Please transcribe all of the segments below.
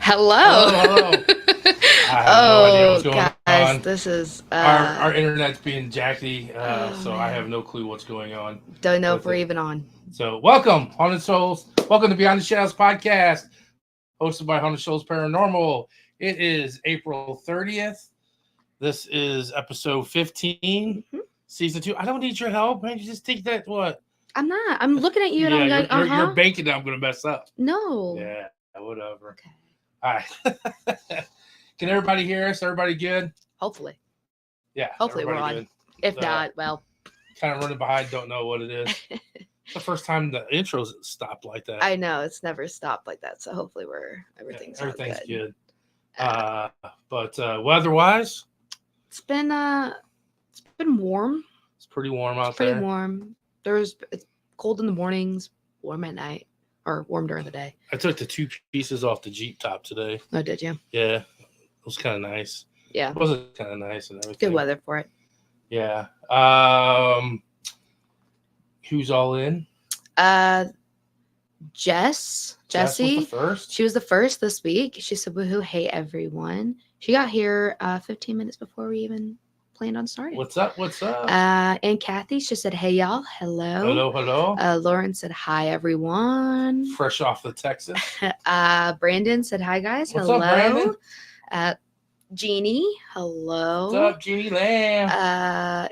Hello. Hello. I have no idea what's going Guys, on. this is Our internet's being jacky, so I have man. no clue what's going on Don't know if with we're it. even on. So welcome, Haunted Souls. Welcome to Beyond the Shadows podcast, hosted by Haunted Souls Paranormal. It is April 30th. This is episode 15, season 2. I don't need your help, man. You just take that. What? I'm not. I'm looking at you and I'm like, you're banking that I'm gonna mess up. No. Yeah, whatever. Okay. All right. Can everybody hear us? Everybody good? Hopefully. Yeah. Hopefully we're on. Good. If not, well. Kind of running behind, don't know what it is. It's the first time the intros stopped like that. I know it's never stopped like that, so hopefully everything's good. But weather-wise, it's been warm. It's pretty warm out Pretty there. warm. It's cold in the mornings, warm at night, or warm during the day. I took the 2 pieces off the Jeep top today. Oh, did you? Yeah, it was kind of nice. Yeah, it was kind of nice and everything. Good weather for it. Yeah. Who's all in? Jessie. Was the first. She was the first this week. She said, "Woohoo! Hey everyone!" She got here 15 minutes before we even planned on starting. What's up? What's up? And Kathy, she said, "Hey y'all, hello." Hello. Lauren said, "Hi everyone." Fresh off the Texas. Brandon said, "Hi guys, What's hello." up, Brandon? Jeannie, hello. What's up, Jeannie Lamb?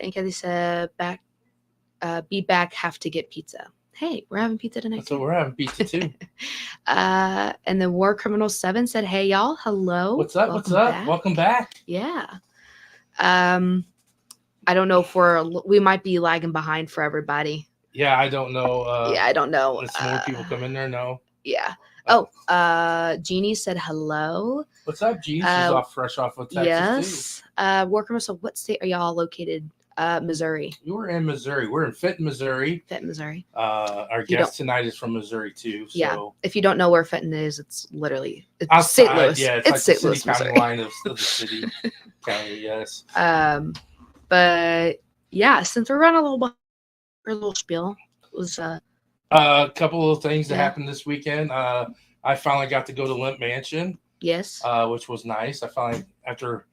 And Kathy said, be back, have to get pizza. Hey, we're having pizza tonight. So we're having pizza too. And then War Criminal 7 said, "Hey y'all, hello." What's up? What's up? Back. Welcome back. Yeah. I don't know if we might be lagging behind for everybody. Yeah, I don't know. I don't know. If more people come in there, no. Yeah. Jeannie said hello. What's up, Jeannie? She's fresh off of Texas too. War Criminal. So what state are y'all located? Missouri. You were in Missouri. We're in Fenton, Missouri. Our guest tonight is from Missouri too. So. Yeah. If you don't know where Fenton is, it's literally outside, St. Louis. Yeah, it's like St. the Louis, city county Missouri. line of the city county. Yes. But yeah, since we're on a little spiel, it was a couple of things that happened this weekend. I finally got to go to Limp Mansion. Yes. Which was nice. I finally, after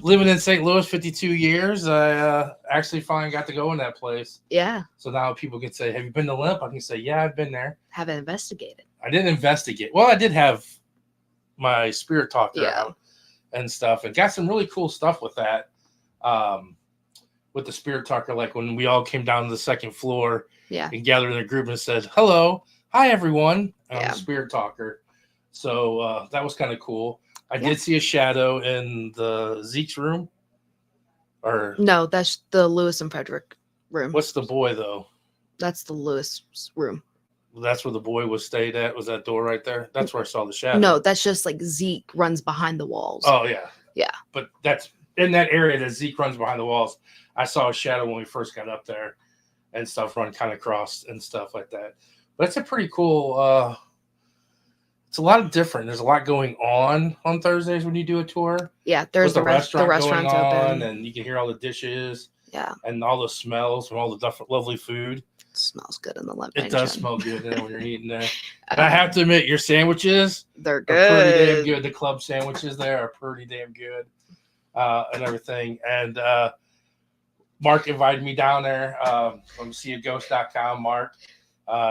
living in St. Louis 52 years, I actually finally got to go in that place. Yeah. So now people can say, "Have you been to Limp?" I can say, "Yeah, I've been there." Haven't investigated. I didn't investigate. Well, I did have my spirit talker out and stuff, and got some really cool stuff with that. With the spirit talker, like when we all came down to the second floor, and gathered in a group and said, "Hello, hi everyone," and I'm the spirit talker. So that was kind of cool. I did see a shadow in the Zeke's room. Or no, that's the Lewis and Frederick room. What's the boy though? That's the Lewis room. That's where the boy was stayed at. Was that door right there? That's where I saw the shadow. No, that's just like Zeke runs behind the walls. Oh yeah. Yeah. But that's in that area that Zeke runs behind the walls. I saw a shadow when we first got up there and stuff run kind of cross and stuff like that. But it's a pretty cool it's a lot of different. There's a lot going on Thursdays when you do a tour. Yeah, there's the restaurant's open, and you can hear all the dishes. Yeah, and all the smells from all the lovely food. It smells good in the Limp Mansion. It does smell good when you're eating there. And I have to admit, your sandwiches they're good. Are pretty damn good. The club sandwiches there are pretty damn good, and everything. And Mark invited me down there from seeaghost.com. Mark,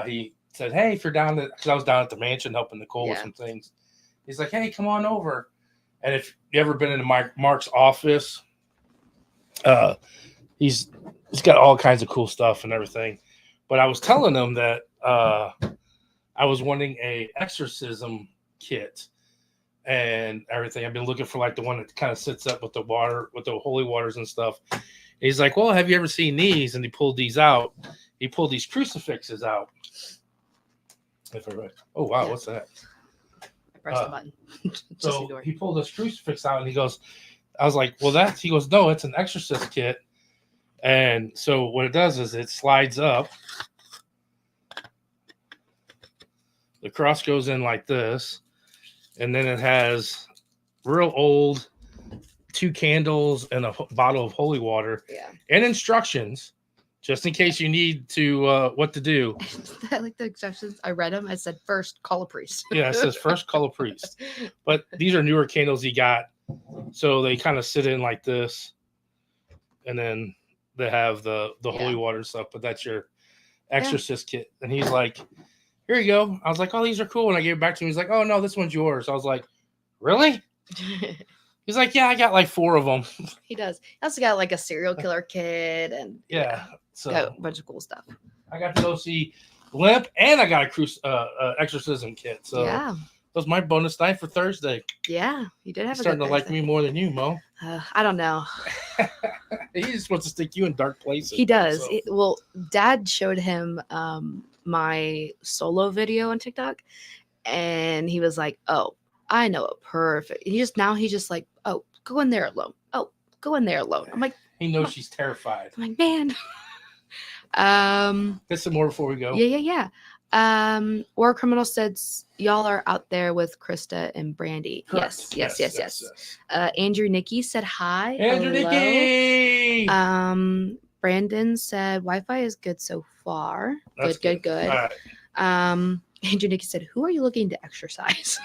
he said, "Hey, if you're down there," because I was down at the mansion helping Nicole with some things. He's like, "Hey, come on over." And if you ever been into Mark's office, he's got all kinds of cool stuff and everything. But I was telling him that I was wanting a exorcism kit and everything. I've been looking for like the one that kind of sits up with the water, with the holy waters and stuff. And he's like, "Well, have you ever seen these?" And he pulled these out. He pulled these crucifixes out. Oh wow, what's that? I pressed the button. So he pulled this crucifix out and he goes, I was like, "Well, he goes, no, it's an exorcist kit." And so what it does is it slides up. The cross goes in like this, and then it has real old 2 candles and a bottle of holy water and instructions just in case you need to what to do. I like the instructions. I read them. I said, first, call a priest. Yeah, it says first call a priest. But these are newer candles he got. So they kind of sit in like this. And then they have the holy water stuff. But that's your exorcist kit. And he's like, here you go. I was like, oh, these are cool. And I gave it back to him. He's like, oh, no, this one's yours. I was like, really? He's like, yeah, I got like 4 of them. He does. He also got like a serial killer kit and So got a bunch of cool stuff. I got to go see Limp, and I got a exorcism kit. So that was my bonus night for Thursday. Yeah, you did have. He's starting to like me more than you, Mo. I don't know. He just wants to stick you in dark places. He does. Well, Dad showed him my solo video on TikTok, and he was like, "Oh, I know it perfect." He's just like, "Oh, go in there alone. Oh, go in there alone." I'm like, he knows she's terrified. I'm like, man. Get some more before we go. Yeah. War Criminal said y'all are out there with Krista and Brandy. Correct. Yes. Andrew Nicky said hi. Andrew Nicky. Brandon said Wi-Fi is good so far. That's Good. All right. Andrew Nicky said, who are you looking to exercise?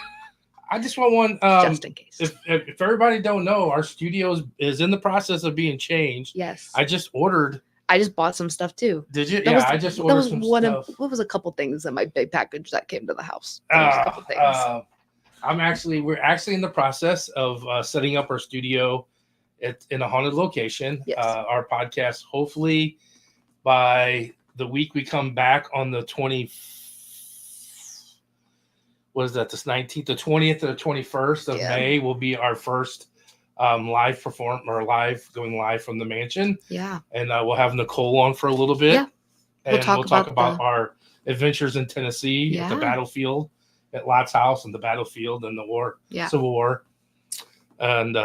I just want one. Just in case. If everybody don't know, our studio is in the process of being changed. Yes. I just bought some stuff too. Did you? I just ordered some stuff. What was a couple things in my big package that came to the house? A couple things. We're actually in the process of setting up our studio in a haunted location. Yes. Our podcast, hopefully by the week we come back on the 19th, the 20th, or the 21st of May will be our first live going live from the mansion. Yeah. And we'll have Nicole on for a little bit. Yeah. And we'll talk about our adventures in Tennessee, at the battlefield, at Lott's house and the battlefield and the war, Civil War. And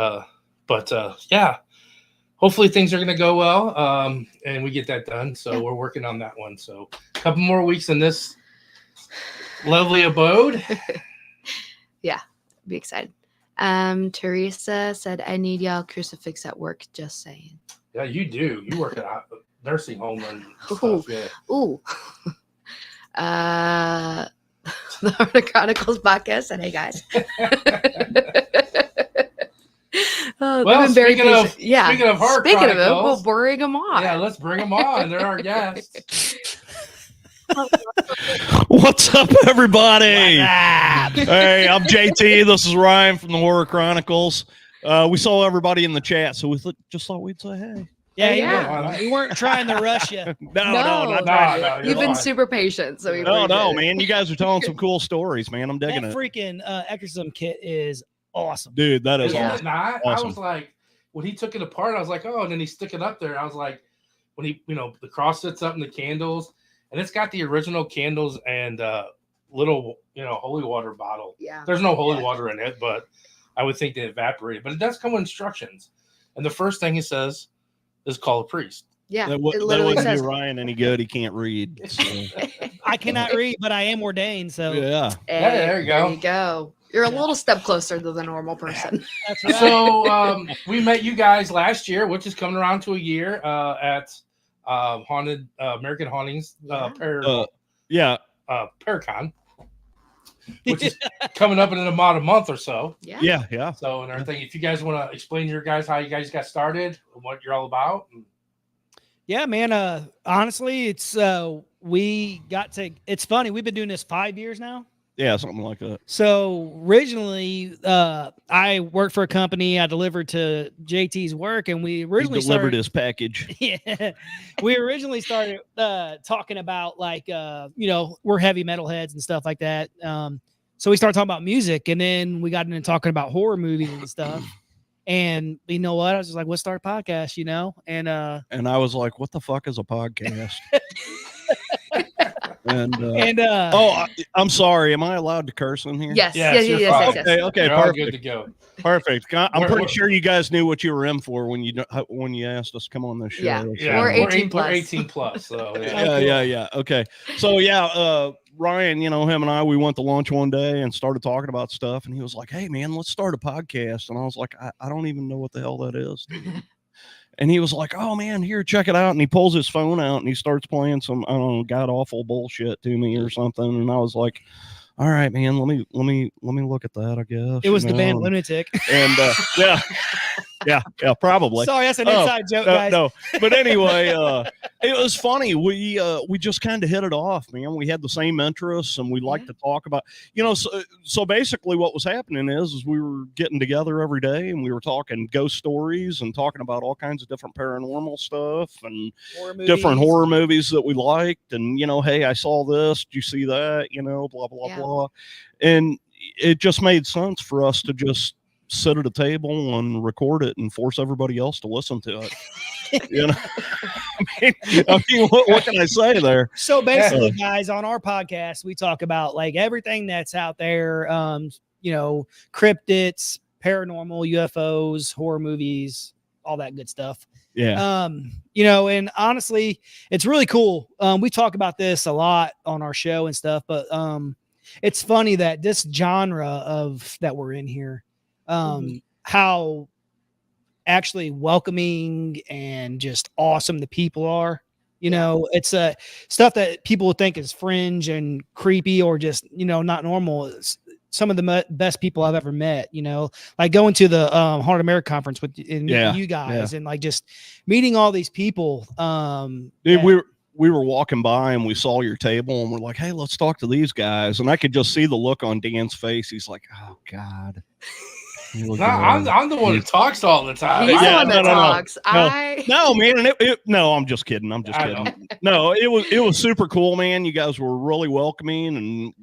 hopefully things are going to go well. And we get that done. So we're working on that one. So a couple more weeks in this lovely abode. Be excited. Teresa said, I need y'all crucifix at work, just saying. Yeah, you do. You work at a nursing home and Ooh. stuff. Yeah. Ooh. The Horror Chronicles podcast said, hey guys. Well, speaking of Horror Chronicles, we'll bring them on. Yeah, let's bring them on. They're our guests. What's up, everybody? Hey, I'm JT. This is Ryan from the Horror Chronicles. We saw everybody in the chat, so we just thought we'd say hey. Yeah. We weren't trying to rush you. No. You've been super patient, so no, man. You guys are telling some cool stories, man. I'm digging that it. Freaking exorcism kit is awesome, dude. That is awesome. Awesome. I was like, when he took it apart, I was like, oh, and then he stuck it up there. I was like, when he, the cross sits up and the candles. And it's got the original candles and little, holy water bottle. Yeah. There's no holy water in it, but I would think they evaporated. But it does come with instructions. And the first thing it says is call a priest. Yeah. That wouldn't do Ryan any good. He can't read. So. I cannot read, but I am ordained. So yeah. Hey, there you go. There you go. You're a little step closer to the normal person. That's right. So we met you guys last year, which is coming around to a year at Haunted American Hauntings Paracon, which is coming up in about a month or so. Yeah. So and everything. If you guys want to explain how you guys got started, what you're all about. Yeah, man. Honestly, it's it's funny. We've been doing this 5 years now. Yeah, something like that. So originally, I worked for a company. I delivered to JT's work, and we originally delivered his package. Yeah, we originally started talking about we're heavy metal heads and stuff like that. So we started talking about music, and then we got into talking about horror movies and stuff. And you know what? I was just like, let's start a podcast, And I was like, what the fuck is a podcast? I'm sorry. Am I allowed to curse in here? Yes. Okay, you're perfect. all good to go. Perfect. I'm pretty sure you guys knew what you were in for when you asked us to come on this show. Yeah, we're 18 plus. We're 18 plus. So yeah. Okay. So Ryan, him and I, we went to lunch one day and started talking about stuff, and he was like, "Hey, man, let's start a podcast." And I was like, "I don't even know what the hell that is." And he was like, "Oh man, here, check it out." And he pulls his phone out and he starts playing some, I don't know, god awful bullshit to me or something. And I was like, "All right, man, let me look at that, I guess." It was the band Lunatic. And yeah. Yeah, probably. Sorry, that's an inside joke, guys. No, but anyway, it was funny. We just kind of hit it off, man. We had the same interests, and we like to talk about, So basically, what was happening is we were getting together every day, and we were talking ghost stories and talking about all kinds of different paranormal stuff and different horror movies that we liked. And hey, I saw this. Did you see that? Blah blah blah. And it just made sense for us to just sit at a table and record it and force everybody else to listen to it. I mean, what can I say there? So basically, guys, on our podcast, we talk about like everything that's out there, cryptids, paranormal, UFOs, horror movies, all that good stuff. Yeah. And honestly, it's really cool. We talk about this a lot on our show and stuff, but it's funny that this genre of that we're in here, how actually welcoming and just awesome the people are. It's stuff that people would think is fringe and creepy or just not normal. It's some of the best people I've ever met. Like going to the Haunted America conference with you guys and like just meeting all these people. Dude, we were walking by and we saw your table and we're like, "Hey, let's talk to these guys." And I could just see the look on Dan's face. He's like, "Oh God." No, I'm the one who talks all the time. He's the one that talks. No, man. No, I'm just kidding. I'm just kidding. No, it was super cool, man. You guys were really welcoming and,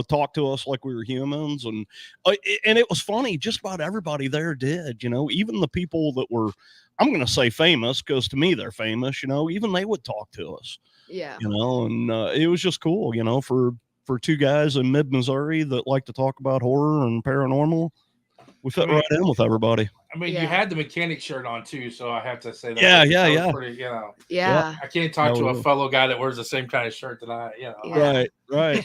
talked to us like we were humans. And it was funny. Just about everybody there did, even the people that were, I'm going to say famous, because to me they're famous, even they would talk to us. Yeah. And it was just cool, for two guys in mid-Missouri that like to talk about horror and paranormal. We fit right in with everybody. I mean, you had the mechanic shirt on too, so I have to say that. Yeah. Pretty, Yeah. I can't talk to a fellow guy that wears the same kind of shirt that I. Right.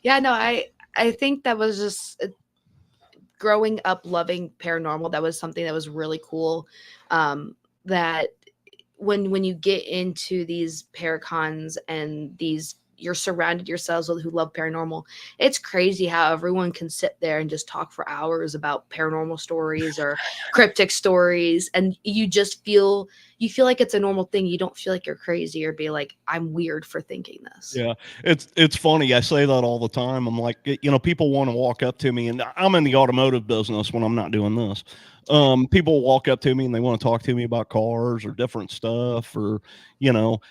Yeah. No, I think that was just growing up loving paranormal. That was something that was really cool. That when you get into these paracons and you're surrounded yourselves with who love paranormal. It's crazy how everyone can sit there and just talk for hours about paranormal stories or cryptic stories. And you just feel like it's a normal thing. You don't feel like you're crazy or be like, I'm weird for thinking this. Yeah. It's funny. I say that all the time. I'm like, people want to walk up to me, and I'm in the automotive business when I'm not doing this. People walk up to me and they want to talk to me about cars or different stuff or,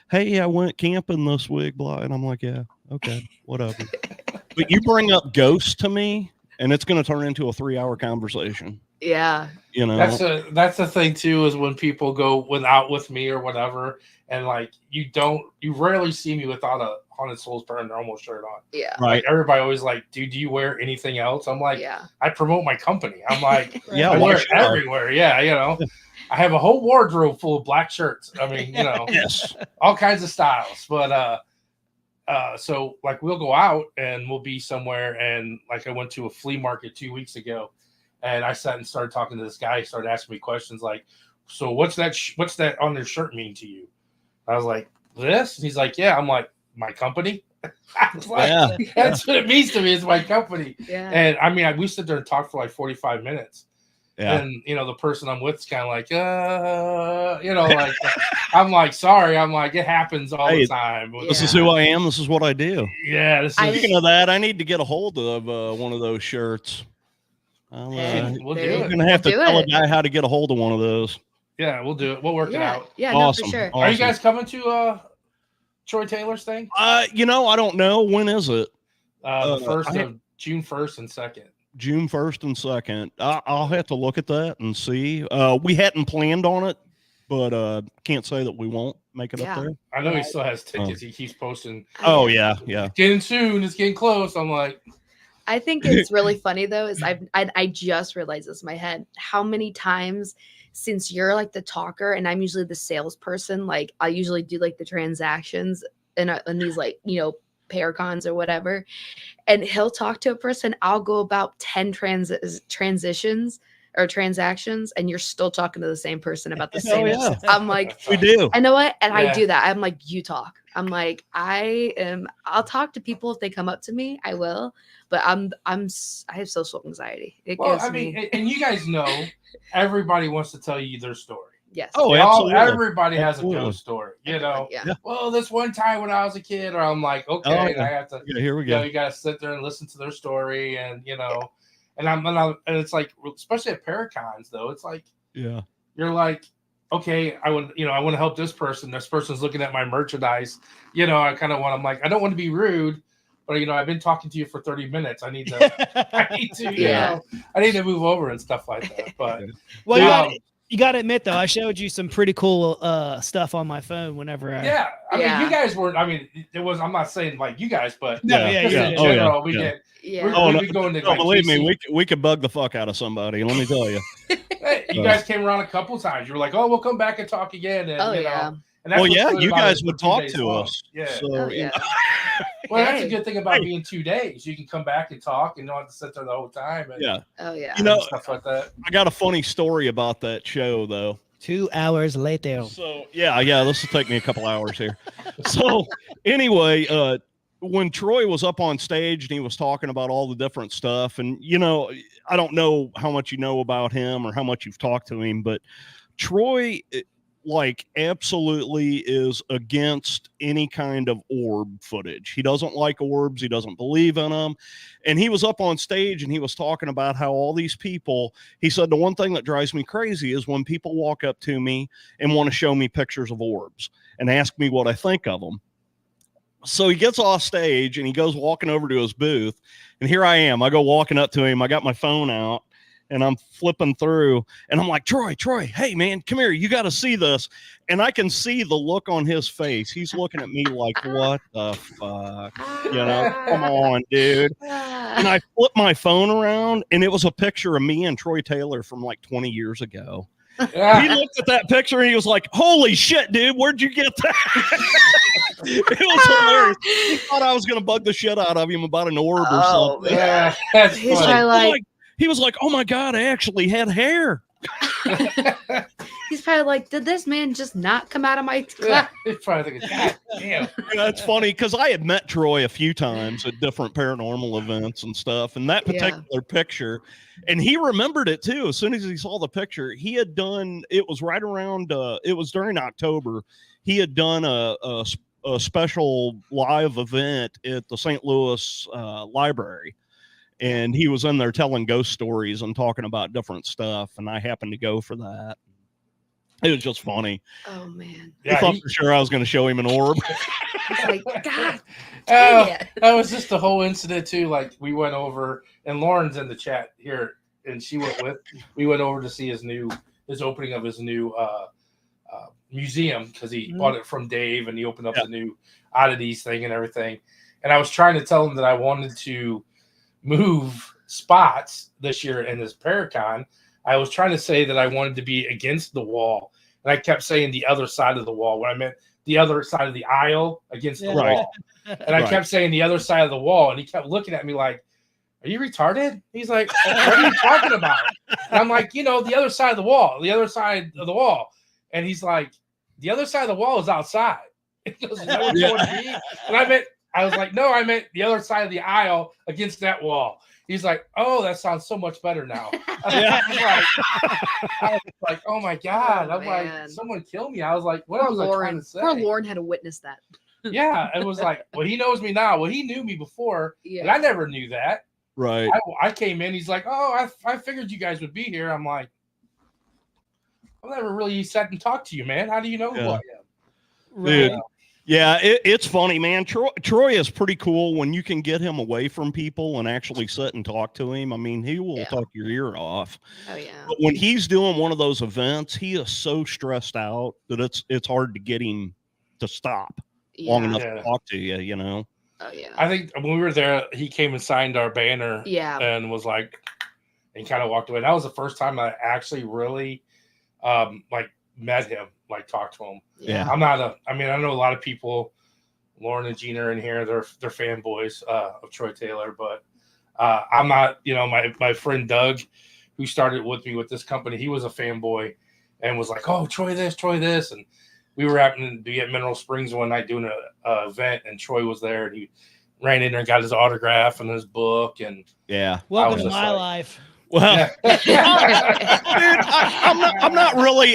"Hey, I went camping this week," blah. And I'm like, "Yeah, okay, whatever." But you bring up ghosts to me and it's going to turn into a 3-hour conversation. Yeah. That's the thing too, is when people go out with me or whatever. And like, you rarely see me without a Haunted Souls Paranormal shirt on. Yeah. Right. Like, everybody always like, "Dude, do you wear anything else?" I'm like, I promote my company. I'm like, I wear it everywhere. Yeah. I have a whole wardrobe full of black shirts. I mean, yes, all kinds of styles. But so like we'll go out and we'll be somewhere. And like I went to a flea market 2 weeks ago and I sat and started talking to this guy. He started asking me questions like, "So what's that on their shirt mean to you?" I was like, "This?" And he's like, "Yeah." I'm like, "My company?" I was like, that's what it means to me. It's my company. Yeah. And I mean, we sit there and talk for like 45 minutes. Yeah. And, the person I'm with is kind of like, like, I'm like, sorry. I'm like, it happens all the time. This is who I am. This is what I do. Yeah. Speaking of that, I need to get a hold of one of those shirts. We'll do it. I'm going to have to tell a guy how to get a hold of one of those. Yeah, we'll do it. We'll work it out. Yeah, awesome. No, for sure. Awesome. Are you guys coming to Troy Taylor's thing? I don't know. When is it? June 1st and 2nd. June 1st and 2nd. I'll have to look at that and see. We hadn't planned on it, but can't say that we won't make it up there. I know he still has tickets. He keeps posting. Oh yeah. Getting soon. It's getting close. I'm like. I think it's really funny though. Is I just realized this in my head. How many times, since you're like the talker and I'm usually the salesperson, like I usually do like the transactions and these like paracons or whatever, and he'll talk to a person. I'll go about 10 transitions or transactions, and you're still talking to the same person about the Hell same. yeah. I'm like, We do. I know what, and I Yeah. do that. I'm like, you talk. I'm like, I'll talk to people if they come up to me. I will, but I have social anxiety. It Well, gives I mean, me. and you guys know, everybody wants to tell you their story. Yes. Oh, All, absolutely. everybody has a Absolutely. ghost story, you know. Yeah. Yeah. Well, this one time when I was a kid, or I'm like, okay, Oh, and yeah. I have to, Yeah, here we you know, go. you got to sit there and listen to their story, and you know, and it's like, especially at Paracons, though, it's like, Yeah. you're like, okay, I want to help this person. This person's looking at my merchandise, you know. I kind of want. I'm like, I don't want to be rude, but you know, I've been talking to you for 30 minutes. I need to, you know, I need to move over and stuff like that. But Well, you got to admit though, I showed you some pretty cool stuff on my phone whenever I. yeah, I mean, you guys weren't. I mean, it was. I'm not saying like you guys, but No, just in Oh, general, we yeah. get. Yeah. We go into No, like believe KC. me, we could bug the fuck out of somebody. Let me tell you. Hey, you guys came around a couple times. You were like, "Oh, we'll come back and talk again." And, you know, and that's Well, what's yeah, good you about it, guys it's would for 2 talk days to long. us. Yeah. So, Oh, you yeah. know, Well, that's Hey. a good thing about being 2 days. You can come back and talk, and you don't have to sit there the whole time. And, yeah. Oh yeah. You know, stuff like that. I got a funny story about that show, though. 2 hours later. So yeah, this will take me a couple hours here. So anyway, when Troy was up on stage and he was talking about all the different stuff, and you know, I don't know how much you know about him or how much you've talked to him, but Troy, like, absolutely is against any kind of orb footage. He doesn't like orbs. He doesn't believe in them. And he was up on stage and he was talking about how all these people, he said, the one thing that drives me crazy is when people walk up to me and want to show me pictures of orbs and ask me what I think of them. So he gets off stage and he goes walking over to his booth, and here I am. I go walking up to him. I got my phone out and I'm flipping through, and I'm like, Troy, hey man, come here. You got to see this. And I can see the look on his face. He's looking at me like, what the fuck? You know, come on, dude. And I flipped my phone around, and it was a picture of me and Troy Taylor from like 20 years ago. Yeah. He looked at that picture and he was like, holy shit, dude, where'd you get that? It was hilarious. He thought I was going to bug the shit out of him about an orb or something. Yeah, that's He's funny. like, He was like, oh my God, I actually had hair. he's probably like, did this man just not come out of my Yeah, class? he's probably thinking, God damn. That's funny because I had met Troy a few times at different paranormal events and stuff. And that particular picture, and he remembered it too. As soon as he saw the picture, he had done, it was right around, it was during October. He had done a special live event at the St. Louis library. And he was in there telling ghost stories and talking about different stuff. And I happened to go for that. It was just funny. Oh man. I thought for sure I was going to show him an orb. He's like, God. That was just the whole incident too. Like, we went over, and Lauren's in the chat here, and we went over to see his opening of his new museum, because he bought it from Dave, and he opened up the new oddities thing and everything. And I was trying to tell him that I wanted to move spots this year in this Paracon. I was trying to say that I wanted to be against the wall, and I kept saying the other side of the wall when I meant the other side of the aisle against the wall. And I kept saying the other side of the wall, and he kept looking at me like, are you retarded? He's like, what are you talking about? And I'm like, you know, the other side of the wall, And he's like, the other side of the wall is outside. He goes, is that what you want to be? And I was like, no, I meant the other side of the aisle against that wall. He's like, oh, that sounds so much better now. I was like, oh my God. I'm like, someone kill me. I was like, what was I trying to say? Poor Lauren had to witness that. Yeah, it was like, well, he knows me now. Well, he knew me before, but I never knew that. Right. I came in. He's like, oh, I figured you guys would be here. I'm like, I've never really sat and talked to you, man. How do you know who I am? Dude. Yeah, it's funny, man. Troy is pretty cool when you can get him away from people and actually sit and talk to him. I mean, he will talk your ear off. Oh yeah. But when he's doing one of those events, he is so stressed out that it's hard to get him to stop long enough to talk to you, you know? Oh yeah. I think when we were there, he came and signed our banner. Yeah. And was like, and kind of walked away. That was the first time I actually really like met him, like talked to him. Yeah. I know a lot of people, Lauren and Gina are in here, they're fanboys of Troy Taylor, but I'm not, you know, my friend Doug, who started with me with this company, he was a fanboy and was like, "Oh, Troy this," and we were happening to be at Mineral Springs one night doing a event, and Troy was there, and he ran in there and got his autograph and his book, and welcome to my life. Well, dude, I'm not really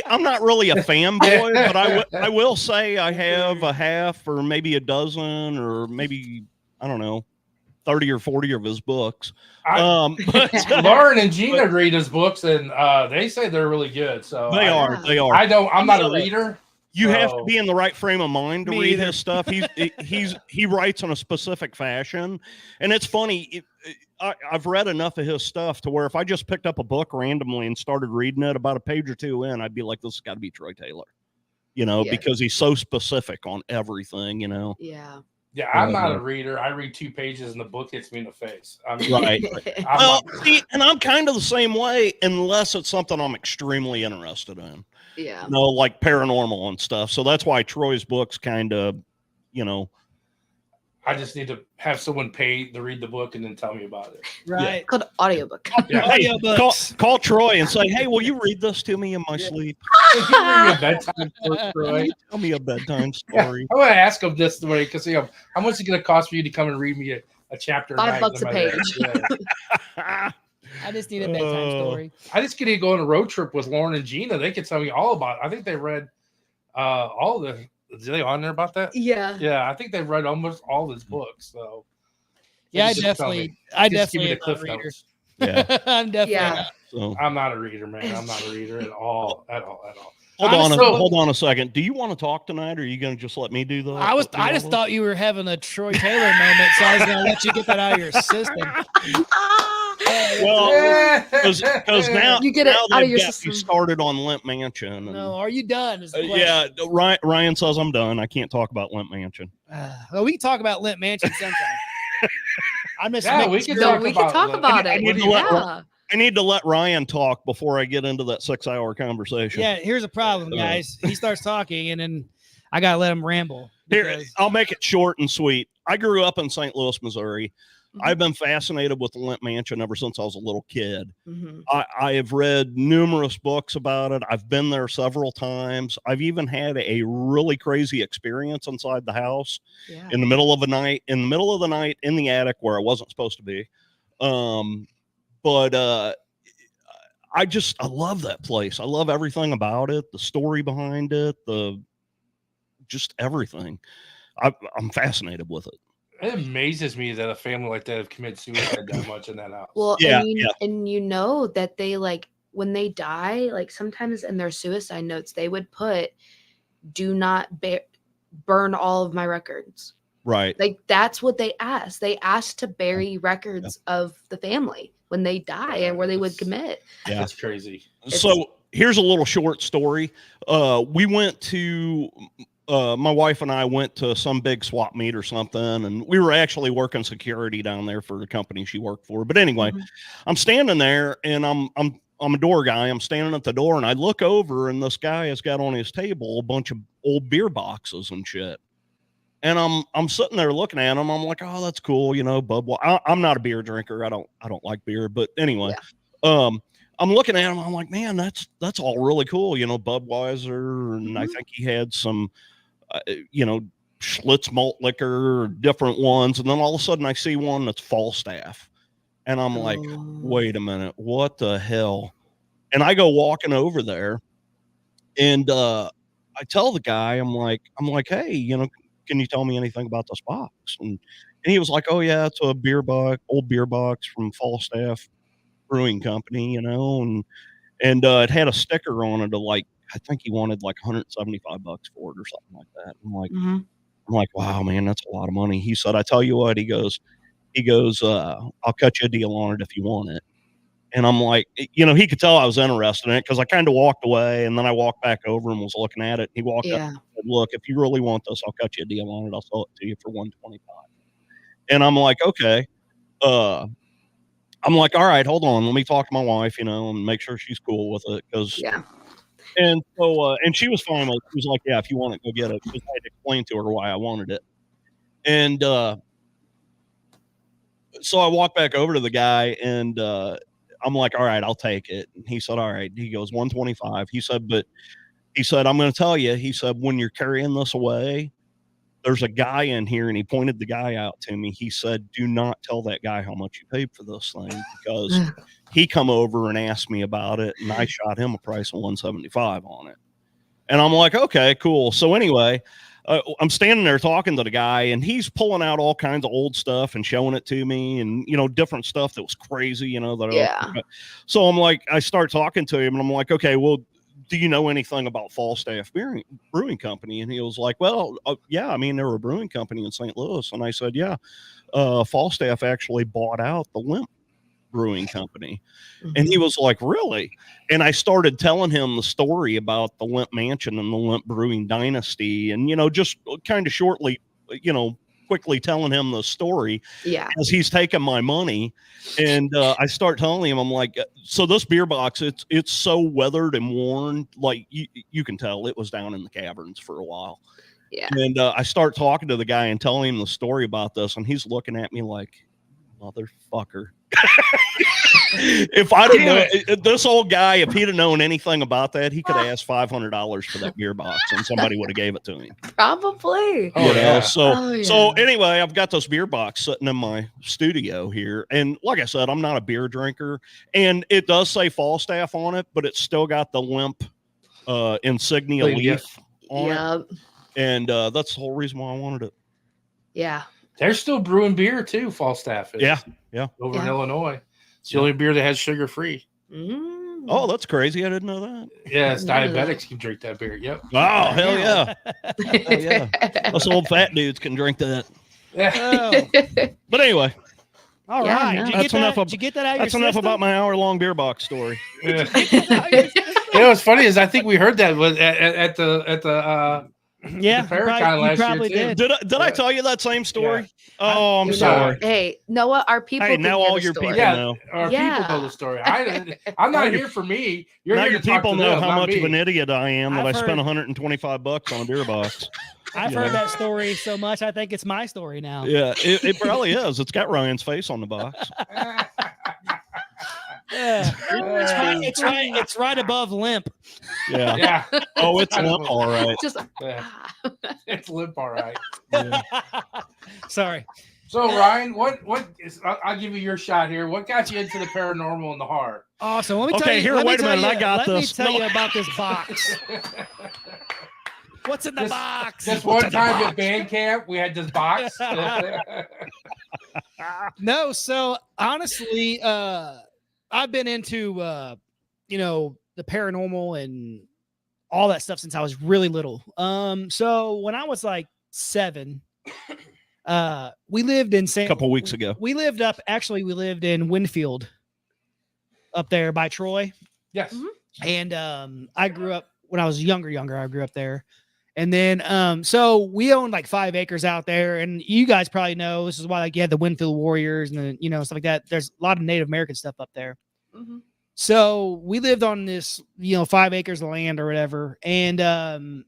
a fanboy, but I will say I have a half or maybe a dozen or maybe, I don't know, 30 or 40 of his books. Lauren and Gina read his books, and they say they're really good. So they are. I'm not a reader. You have to be in the right frame of mind to read his stuff. He writes in a specific fashion, and it's funny. I've read enough of his stuff to where if I just picked up a book randomly and started reading it, about a page or two in, I'd be like, "This has got to be Troy Taylor," because he's so specific on everything. Yeah. Yeah, I'm not a reader. I read 2 pages and the book hits me in the face. Right. And I'm kind of the same way, unless it's something I'm extremely interested in. Yeah. Like paranormal and stuff. So that's why Troy's books kind of, I just need to have someone pay to read the book and then tell me about it. Right. Yeah. It's called audiobook. Yeah. Hey, call Troy and say, "Hey, will you read this to me in my sleep? Give me a bedtime story, Troy. Tell me a bedtime story." I'm going to ask him this way because how much is it going to cost for you to come and read me a chapter? $5 a page. I just need a bedtime story. I just get to go on a road trip with Lauren and Gina. They can tell me all about it. I think they read all the. Is they on there about that? Yeah. Yeah, I think they've read almost all his books. So yeah, I definitely am not a reader. Yeah. I'm definitely not. So I'm not a reader, man. I'm not a reader at all. Hold on a second. Do you want to talk tonight, or are you going to just let me do that? I just thought you were having a Troy Taylor moment, so I was going to let you get that out of your system. Well, because now you get it out of your system. You started on Limp Mansion. No, are you done? Yeah, Ryan says I'm done. I can't talk about Limp Mansion. Well, we can talk about Limp Mansion sometime. I'm just we can talk about it. I need to let Ryan talk before I get into that 6-hour conversation. Yeah, here's a problem, guys. He starts talking, and then I gotta let him ramble. Here, I'll make it short and sweet. I grew up in St. Louis, Missouri. I've been fascinated with the Limp Mansion ever since I was a little kid. I have read numerous books about it. I've been there several times. I've even had a really crazy experience inside the house in the middle of the night, in the attic where I wasn't supposed to be. But I love that place. I love everything about it, the story behind it, just everything. I'm fascinated with it. It amazes me that a family like that have committed suicide that much in that house. Well, and you know that they when they die, sometimes in their suicide notes, they would put, "Do not burn all of my records." Right. That's what they asked. They asked to bury records of the family when they die and where they would commit. Yeah. That's crazy. So here's a little short story. We went to my wife and I went to some big swap meet or something, and we were actually working security down there for the company she worked for. But anyway, I'm standing there, and I'm a door guy. I'm standing at the door, and I look over, and this guy has got on his table a bunch of old beer boxes and shit. And I'm sitting there looking at him. I'm like, "Oh, that's cool, Bud." I'm not a beer drinker. I don't like beer. But anyway, I'm looking at him. I'm like, "Man, that's all really cool, Budweiser." And I think he had some, Schlitz malt liquor, different ones. And then all of a sudden I see one that's Falstaff. And I'm like, "Wait a minute, what the hell?" And I go walking over there, and I tell the guy, I'm like, "Hey, can you tell me anything about this box?" And he was like, "Oh yeah, it's a old beer box from Falstaff Brewing Company, and it had a sticker on it of I think he wanted $175 for it or something like that." I'm like, "Wow, man, that's a lot of money." He said, "I tell you what," he goes, "I'll cut you a deal on it if you want it." And I'm like, he could tell I was interested in it because I kind of walked away, and then I walked back over and was looking at it. He walked up and said, "Look, if you really want this, I'll cut you a deal on it. I'll sell it to you for $125." And I'm like, "Okay." I'm like, "All right, hold on. Let me talk to my wife, and make sure she's cool with it." And so, and she was fine with it. She was like, "Yeah, if you want it, go get it." Because I had to explain to her why I wanted it. And so I walked back over to the guy, and I'm like, all right, I'll take it. And he said, all right. He goes, 125. He said, but he said, I'm going to tell you, he said, when you're carrying this away, there's a guy in here, and he pointed the guy out to me. He said, do not tell that guy how much you paid for this thing, because he come over and asked me about it, and I shot him a price of 175 on it. And I'm like, okay, cool. So anyway, I'm standing there talking to the guy, and he's pulling out all kinds of old stuff and showing it to me, and, you know, different stuff that was crazy, you know, so I'm like, I start talking to him, and I'm like, okay, well, do you know anything about Falstaff Brewing Company? And he was like, well, yeah, I mean, they're a brewing company in St. Louis. And I said, yeah, Falstaff actually bought out the Limp Brewing Company. And he was like, really? And I started telling him the story about the Limp Mansion and the Limp Brewing Dynasty, and, you know, just kind of shortly, you know, quickly telling him the story as he's taking my money. And I start telling him, I'm like, so this beer box, it's so weathered and worn, like you can tell it was down in the caverns for a while. And I start talking to the guy and telling him the story about this, and he's looking at me like, motherfucker. If I didn't know this old guy, if he'd have known anything about that, he could have asked $500 for that beer box, and somebody would have gave it to him. Probably. So anyway, I've got this beer box sitting in my studio here, and like I said, I'm not a beer drinker, and it does say Falstaff on it, but it's still got the Limp insignia leaf on it, and that's the whole reason why I wanted it. Yeah. They're still brewing beer too, Falstaff is. Yeah. Over in Illinois. It's the only beer that has sugar free. Oh, that's crazy. I didn't know that. Yeah, it's diabetics can drink that beer. Yep. Oh, hell yeah. Hell yeah. Us old fat dudes can drink that. But anyway. All right. No. Did you get that out of your system? Enough about my hour-long beer box story. You know, what's funny is I think we heard that at the Paracon last year too. Did I tell you that same story? Oh, I'm sorry. Hey, Noah, our people. Hey, now all your people know. Our people know the story. I'm not here for me. You're now here your to talk people to know them, how much me. of an idiot I am that I spent $125 on a beer box. I've heard that story so much, I think it's my story now. Yeah, it probably is. It's got Ryan's face on the box. It's right above Limp. Yeah. Oh, it's Limp, all right. It's Limp, all right. Yeah. Sorry. So Ryan, what is? I'll give you your shot here. What got you into the paranormal and the horror? Awesome. Let me tell you. Wait a minute. I got this. Let me tell you about this box. What's in the box? This one time at band camp, we had this box. No, so honestly, I've been into the paranormal and all that stuff since I was really little. So when I was like 7, we lived in a couple weeks ago. We lived in Winfield, up there by Troy. Yes. And I grew up when I was younger. I grew up there. And then, so we owned like 5 acres out there, and you guys probably know this is why, like, you had the Winfield Warriors and stuff like that. There's a lot of Native American stuff up there. So we lived on this, 5 acres of land or whatever, and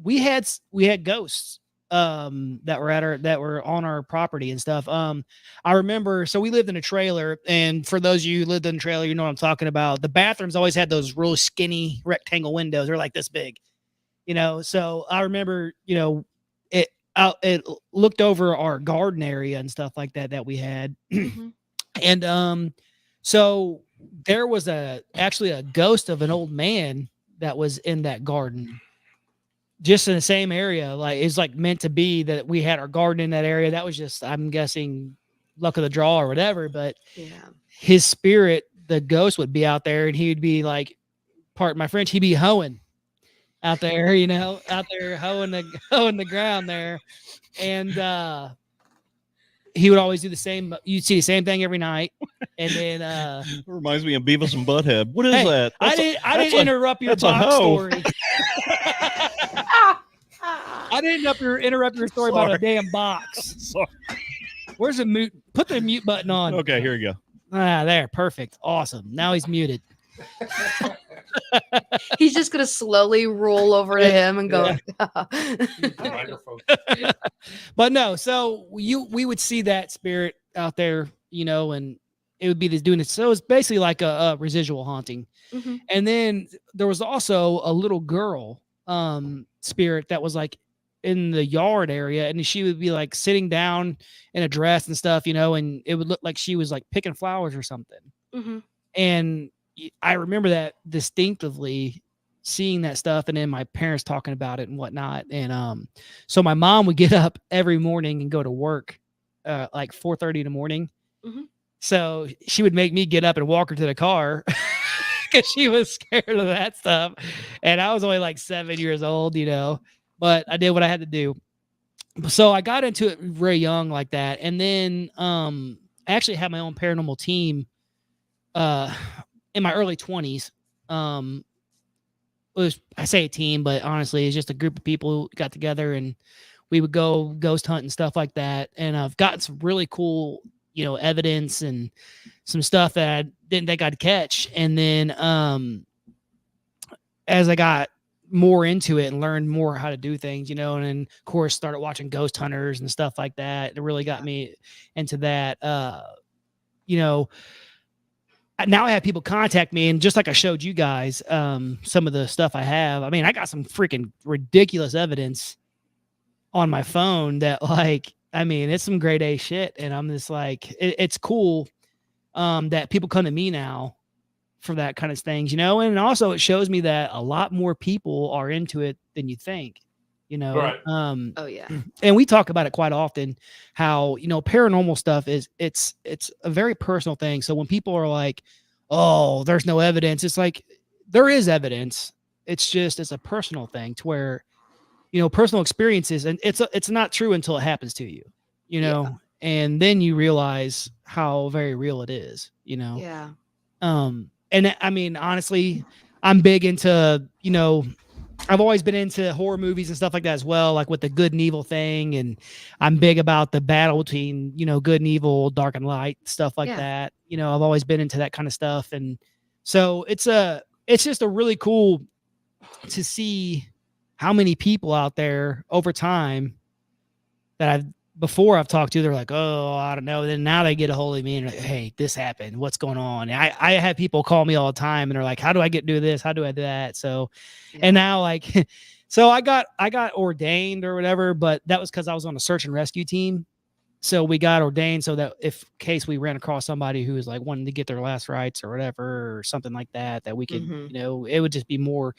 we had ghosts that were on our property and stuff. I remember, so we lived in a trailer, and for those of you who lived in a trailer, you know what I'm talking about. The bathrooms always had those really skinny rectangle windows. They're like this big. So I remember, it looked over our garden area and stuff like that we had. And so there was actually a ghost of an old man that was in that garden, just in the same area. Like, it's like meant to be that we had our garden in that area. That was just, I'm guessing, luck of the draw or whatever. But his spirit, the ghost, would be out there, and he would be like, pardon my French, he'd be hoeing out there, out there hoeing the ground there. And he would always do the same. You'd see the same thing every night. And then it reminds me of Beavis and Butthead. What is that? I didn't interrupt your box story. I didn't interrupt your story about a damn box. Sorry. Where's the mute? Put the mute button on. Okay, here you go. There, perfect, awesome. Now he's muted. He's just gonna slowly roll over to him and go. But no, so we would see that spirit out there, and it would be this doing it. So it's basically like a residual haunting. Mm-hmm. And then there was also a little girl spirit that was like in the yard area, and she would be like sitting down in a dress and stuff, you know, and it would look like she was like picking flowers or something. Mm-hmm. And I remember that distinctively, seeing that stuff, and then my parents talking about it and whatnot. And so my mom would get up every morning and go to work like 4:30 in the morning. Mm-hmm. So she would make me get up and walk her to the car because she was scared of that stuff. And I was only like 7 years old, you know, but I did what I had to do. So I got into it very young like that. And then I actually had my own paranormal team in my early 20s. I say a team, but honestly, it's just a group of people who got together and we would go ghost hunt and stuff like that. And I've gotten some really cool, you know, evidence and some stuff that I didn't think I'd catch. And then as I got more into it and learned more how to do things, you know, and then of course started watching ghost hunters and stuff like that. It really got me into that. You know, now I have people contact me, and just like I showed you guys, some of the stuff I have. I mean, I got some freaking ridiculous evidence on my phone that, like, I mean, it's some grade A shit, and I'm just like, it's cool that people come to me now for that kind of things, you know. And also, it shows me that a lot more people are into it than you think, you know. Right. Oh yeah. And we talk about it quite often, how, you know, paranormal stuff is it's a very personal thing. So when people are like, oh, there's no evidence, it's like, there is evidence. It's just, it's a personal thing to where, you know, personal experiences, and it's not true until it happens to you, you know. Yeah. And then you realize how very real it is, you know. Yeah. And I mean, honestly, I'm big into, you know, I've always been into horror movies and stuff like that as well, like with the good and evil thing. And I'm big about the battle between, you know, good and evil, dark and light, stuff like that. You know, I've always been into that kind of stuff. And so it's just a really cool to see how many people out there over time that I've talked to, they're like, oh, I don't know. Then now they get a hold of me and like, hey, this happened. What's going on? And I have people call me all the time and they're like, how do I do this? How do I do that? So, and now like, so I got ordained or whatever, but that was because I was on a search and rescue team. So we got ordained so that if case we ran across somebody who was like wanting to get their last rites or whatever, or something like that, that we could, you know, it would just be more.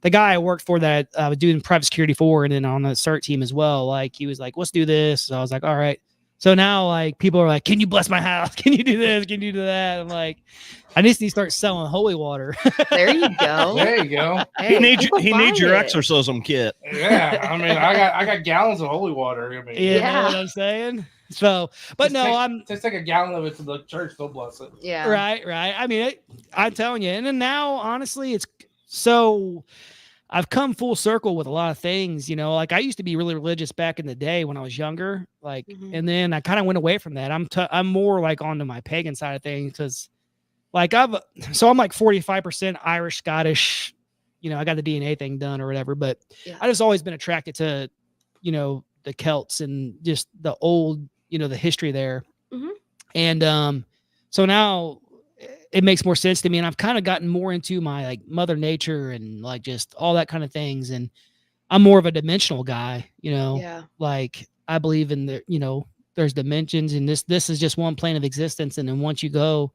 The guy I worked for that I was doing private security for, and then on the CERT team as well, like he was like, let's do this. So I was like, all right. So now like people are like, can you bless my house? Can you do this? Can you do that? I'm like, I just need to start selling holy water. There you go. There you go. He needs your it. exorcism kit. Yeah, I mean, I got gallons of holy water. I mean, You know what I'm saying? So, but just take a gallon of it to the church. They'll bless it. Yeah. Right. I mean, I'm telling you. And then now, honestly, it's so I've come full circle with a lot of things, you know. Like I used to be really religious back in the day when I was younger, like, and then I kind of went away from that. I'm more like onto my pagan side of things, because like I'm like 45% Irish, Scottish, you know, I got the DNA thing done or whatever, but I just always been attracted to, you know, the Celts and just the old, you know, the history there. And so now it makes more sense to me, and I've kind of gotten more into my like Mother Nature and like just all that kind of things. And I'm more of a dimensional guy, you know. Like I believe in the, you know, there's dimensions, and this is just one plane of existence. And then once you go,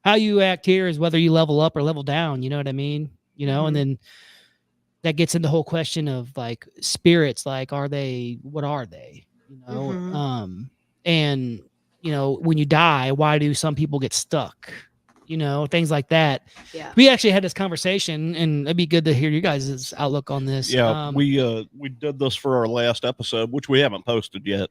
how you act here is whether you level up or level down, you know what I mean? You know, and then that gets into the whole question of like spirits, like what are they? You know, and you know, when you die, why do some people get stuck? You know, things like that. Yeah. We actually had this conversation, and it'd be good to hear you guys' outlook on this. Yeah, we did this for our last episode, which we haven't posted yet,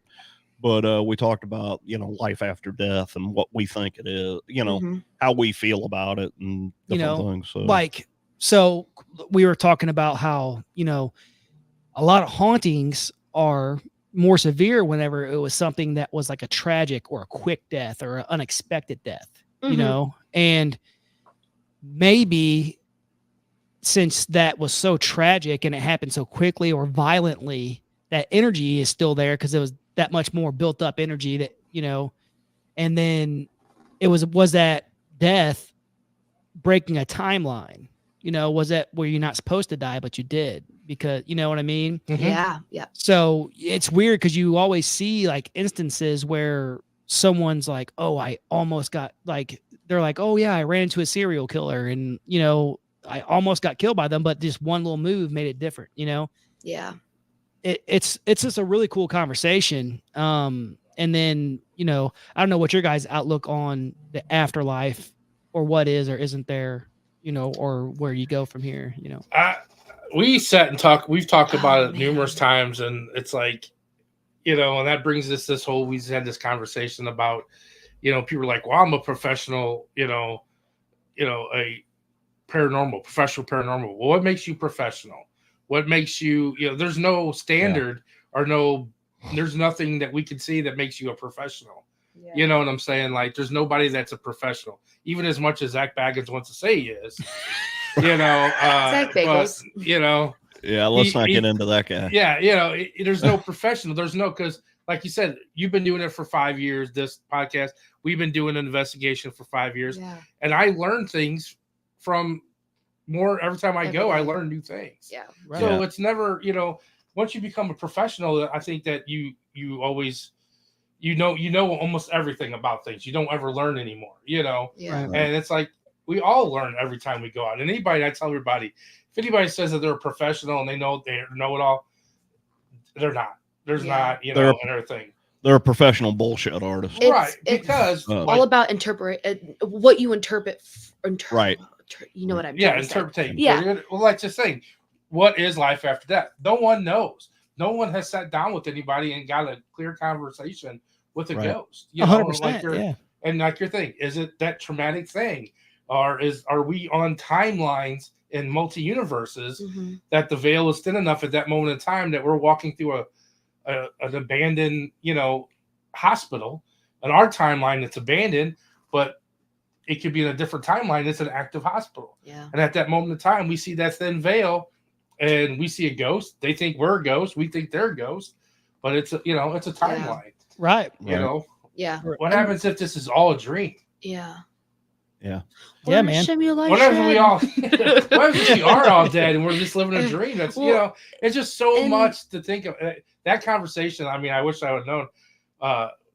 but we talked about, you know, life after death and what we think it is, you know, how we feel about it and different things. So like, so we were talking about how, you know, a lot of hauntings are more severe whenever it was something that was like a tragic or a quick death or an unexpected death, you know. And maybe since that was so tragic and it happened so quickly or violently, that energy is still there because it was that much more built up energy that, you know. And then was that death breaking a timeline? Was that where you're not supposed to die, but you did, because you know what I mean? Mhm. Yeah. So it's weird because you always see like instances where someone's like, oh, I almost got like, they're like, oh yeah, I ran into a serial killer and I almost got killed by them, but just one little move made it different. Yeah. It's just a really cool conversation. And then, I don't know what your guys' outlook on the afterlife or what is or isn't there, or where you go from here, We sat and talked. We've talked about it man. numerous times, and it's like, and that brings us this whole. We had this conversation about, people are like, "Well, I'm a professional, a professional paranormal." Well, what makes you professional? What makes you, there's no standard or there's nothing that we can see that makes you a professional. Yeah. You know what I'm saying? Like, there's nobody that's a professional, even as much as Zach Baggins wants to say he is. Zach Bagels. But, Yeah, let's not get into that guy. Yeah, there's no professional. There's no, because like you said, you've been doing it for 5 years. This podcast, we've been doing an investigation for 5 years, and I learn things from more every time I go. I learn new things. Yeah. Right. So it's never, once you become a professional, I think that you always, almost everything about things. You don't ever learn anymore, Yeah. and it's like we all learn every time we go out. And I tell everybody, if anybody says that they're a professional and they know it all, they're not. There's not, and everything. They're a professional bullshit artist. Right. Because all about what you interpret. Right. You know what I'm yeah, trying to say. interpretation. Yeah. Well, like just saying, what is life after death? No one knows. No one has sat down with anybody and got a clear conversation with a ghost. 100%. And like your thing, is it that traumatic thing? Or are we on timelines in multi-universes that the veil is thin enough at that moment in time that we're walking through an abandoned, hospital, and our timeline that's abandoned, but it could be in a different timeline. It's an active hospital. Yeah. And at that moment in time, we see that thin veil and we see a ghost. They think we're a ghost. We think they're a ghost, but it's a timeline. Right. Yeah. What happens if this is all a dream? Yeah. Yeah. Yeah, man. Simulation. What if we are all dead and we're just living a dream? That's, it's just so much to think of. That conversation, I mean, I wish I would have known.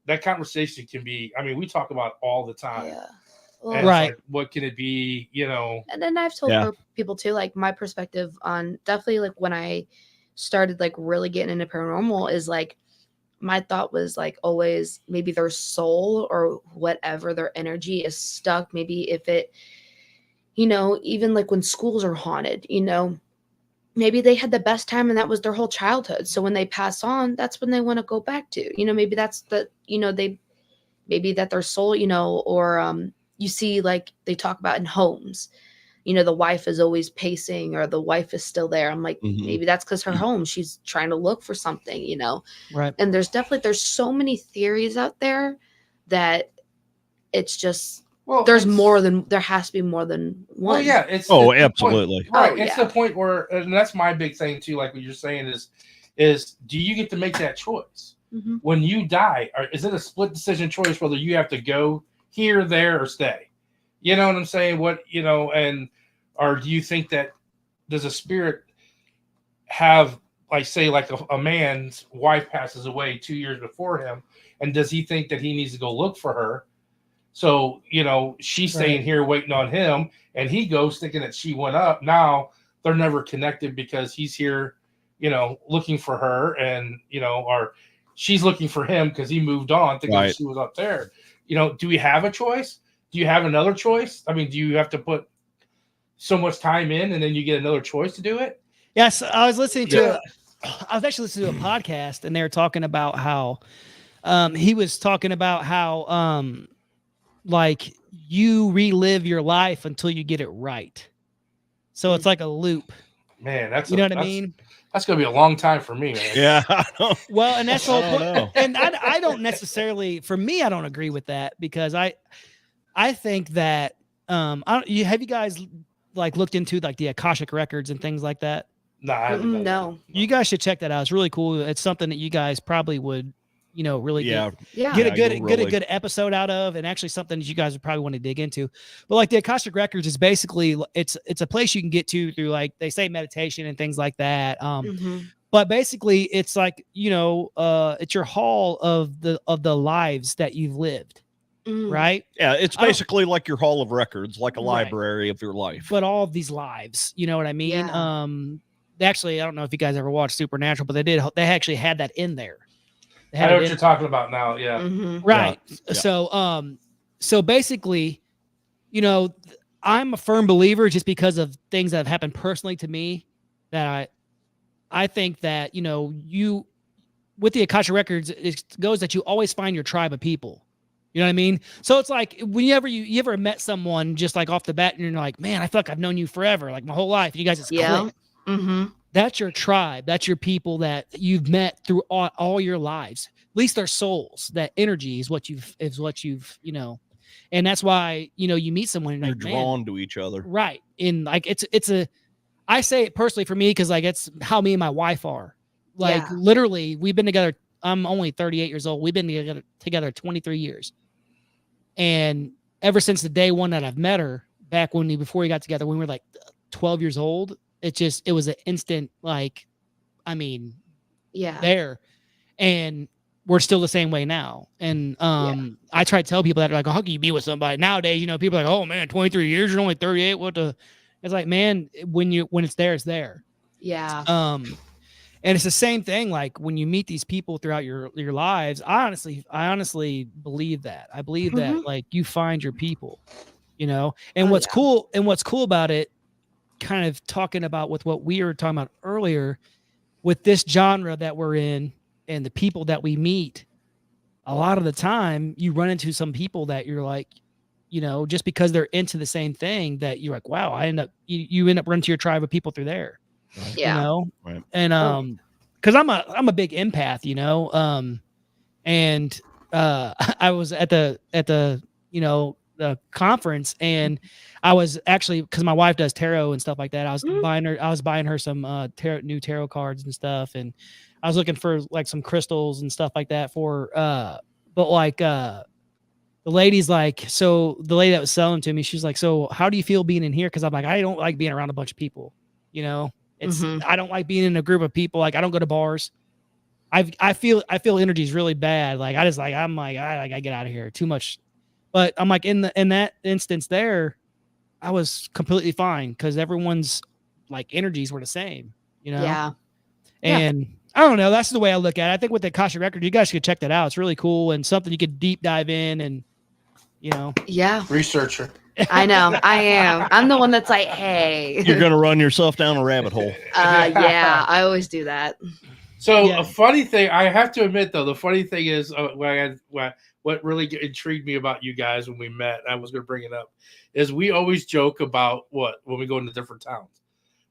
That conversation can be, I mean, we talk about it all the time. Yeah. Well, right. Like, what can it be, And then I've told people too, like my perspective on definitely like when I started like really getting into paranormal is like, my thought was like always maybe their soul or whatever their energy is stuck. Maybe if it, even like when schools are haunted, maybe they had the best time and that was their whole childhood. So when they pass on, that's when they want to go back to, maybe that's the, maybe that their soul, or you see like they talk about in homes, the wife is always pacing or the wife is still there. I'm like, maybe that's because her home, she's trying to look for something, Right. And there's so many theories out there that it's just, there has to be more than one. Well, yeah. Absolutely. Right. It's the point where, and that's my big thing too, like what you're saying is do you get to make that choice? When you die, or is it a split decision choice whether you have to go here, there, or stay? You know what I'm saying? Or do you think that does a spirit have, like, say, like a man's wife passes away 2 years before him, and does he think that he needs to go look for her? So, she's staying here waiting on him, and he goes thinking that she went up. Now they're never connected because he's here, looking for her, and, or she's looking for him because he moved on thinking she was up there. Do we have a choice? Do you have another choice? I mean, do you have to put so much time in and then you get another choice to do it? Yes. I was actually listening to a podcast and they were talking about how, like you relive your life until you get it right. So it's like a loop. Man, what I mean? That's going to be a long time for me, man. Yeah. Well, and that's the whole point. And I don't necessarily, for me, I don't agree with that because I think that, have you guys like looked into like the Akashic records and things like that? No. You guys should check that out. It's really cool. It's something that you guys probably would really Yeah. get a you'll really- good episode out of, and actually something that you guys would probably want to dig into. But like the Akashic Records is basically it's a place you can get to through, like they say, meditation and things like that. But basically it's like, it's your hall of the lives that you've lived. Right. Yeah, it's basically like your hall of records, like a Right. library of your life. But all of these lives, you know what I mean? Yeah. Actually, I don't know if you guys ever watched Supernatural, but they actually had that in there. They I had know it what in- you're talking about now. Yeah. Right. Yeah. So basically, I'm a firm believer, just because of things that have happened personally to me, that I think that, you, with the Akasha Records, it goes that you always find your tribe of people. You know what I mean? So it's like whenever you ever met someone just like off the bat and you're like, man, I feel like I've known you forever, like my whole life. And you guys just click. That's your tribe. That's your people that you've met through all your lives. At least their souls. That energy is what you've, and that's why, you meet someone and You're like, man, drawn to each other. right. And like, I say it personally for me, because like it's how me and my wife are. Like literally, we've been together. I'm only 38 years old. We've been together 23 years. And ever since the day one that I've met her, back before we got together, when we were like 12 years old, it was an instant, like, there. And we're still the same way now. And I try to tell people that, like, oh, how can you be with somebody nowadays? People are like, oh man, 23 years, you're only 38. What the? It's like, man, when it's there, it's there. Yeah. And it's the same thing. Like when you meet these people throughout your lives, I honestly believe that. I believe that like you find your people, and what's cool about it, kind of talking about with what we were talking about earlier, with this genre that we're in and the people that we meet, a lot of the time you run into some people that you're like, just because they're into the same thing, that you're like, wow, you end up running to your tribe of people through there. Yeah. Right. And because I'm a big empath, and I was at the the conference, and I was actually, because my wife does tarot and stuff like that, I was buying her some new tarot cards and stuff, and I was looking for like some crystals and stuff like that for but like the lady's like, so the lady that was selling to me, she's like, so how do you feel being in here? Because I'm like, I don't like being around a bunch of people, I don't like being in a group of people. Like I don't go to bars. I feel energy is really bad. Like I get out of here, too much. But I'm like, in that instance there, I was completely fine, because everyone's like energies were the same, Yeah. And I don't know, that's the way I look at it. I think with the Akasha Record, you guys should check that out. It's really cool and something you could deep dive in, and Yeah. Researcher. I know. I am. I'm the one that's like, hey. You're going to run yourself down a rabbit hole. Yeah, I always do that. So Yeah. a funny thing, I have to admit though, the funny thing is what really intrigued me about you guys when we met, I was going to bring it up, is we always joke about when we go into different towns.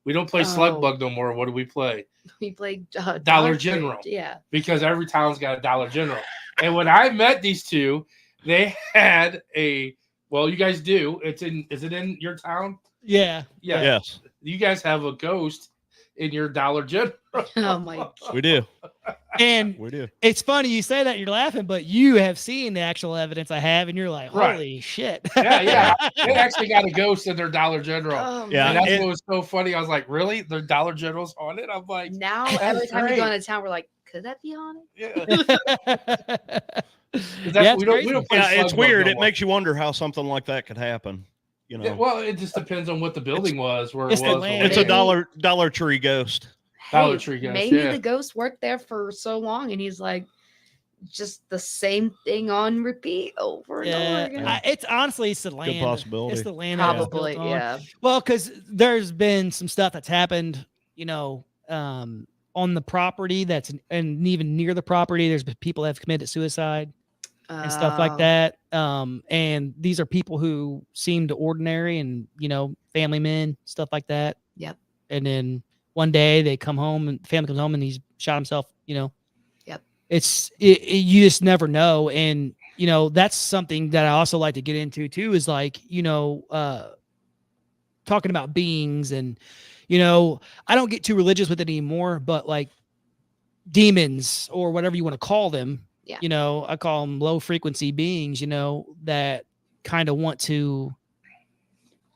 We don't play Slug Bug no more. What do we play? We play Dollar General. Yeah. Because every town's got a Dollar General. And when I met these two, they had you guys do. Is it in your town? Yeah. Yes. You guys have a ghost in your Dollar General. Oh my God. We do. And We do. it's funny you say that, you're laughing, but you have seen the actual evidence I have, and you're like, holy shit. Yeah. They actually got a ghost in their Dollar General. Oh, Yeah, And man. that's what was so funny. I was like, really? Their Dollar General's on it? I'm like, Now That's every time we great. go into town, we're like, could that be on it? yeah. Yeah, We don't play Yeah, Slug it's Bug weird. no It more. makes you wonder how something like that could happen. Yeah, well, it just depends on what the building was, where it's it the was. land. It's a Maybe- Dollar Tree ghost. Dollar Hey, Tree ghost, maybe yeah. the ghost worked there for so long, and he's like, just the same thing on repeat over and over again. It's honestly, it's the land. possibility. It's the land. that it's Probably, built on. yeah. Well, because there's been some stuff that's happened, on the property and even near the property, there's been people that have committed suicide and stuff like Oh, that. And these are people who seemed ordinary and, family men, stuff like that. Yep. And then one day they come home and family comes home and he's shot himself, Yep. you just never know. And, that's something that I also like to get into too, is like, talking about beings and, I don't get too religious with it anymore, but like demons or whatever you want to call them, Yeah. You know, I call them low frequency beings, you know, that kind of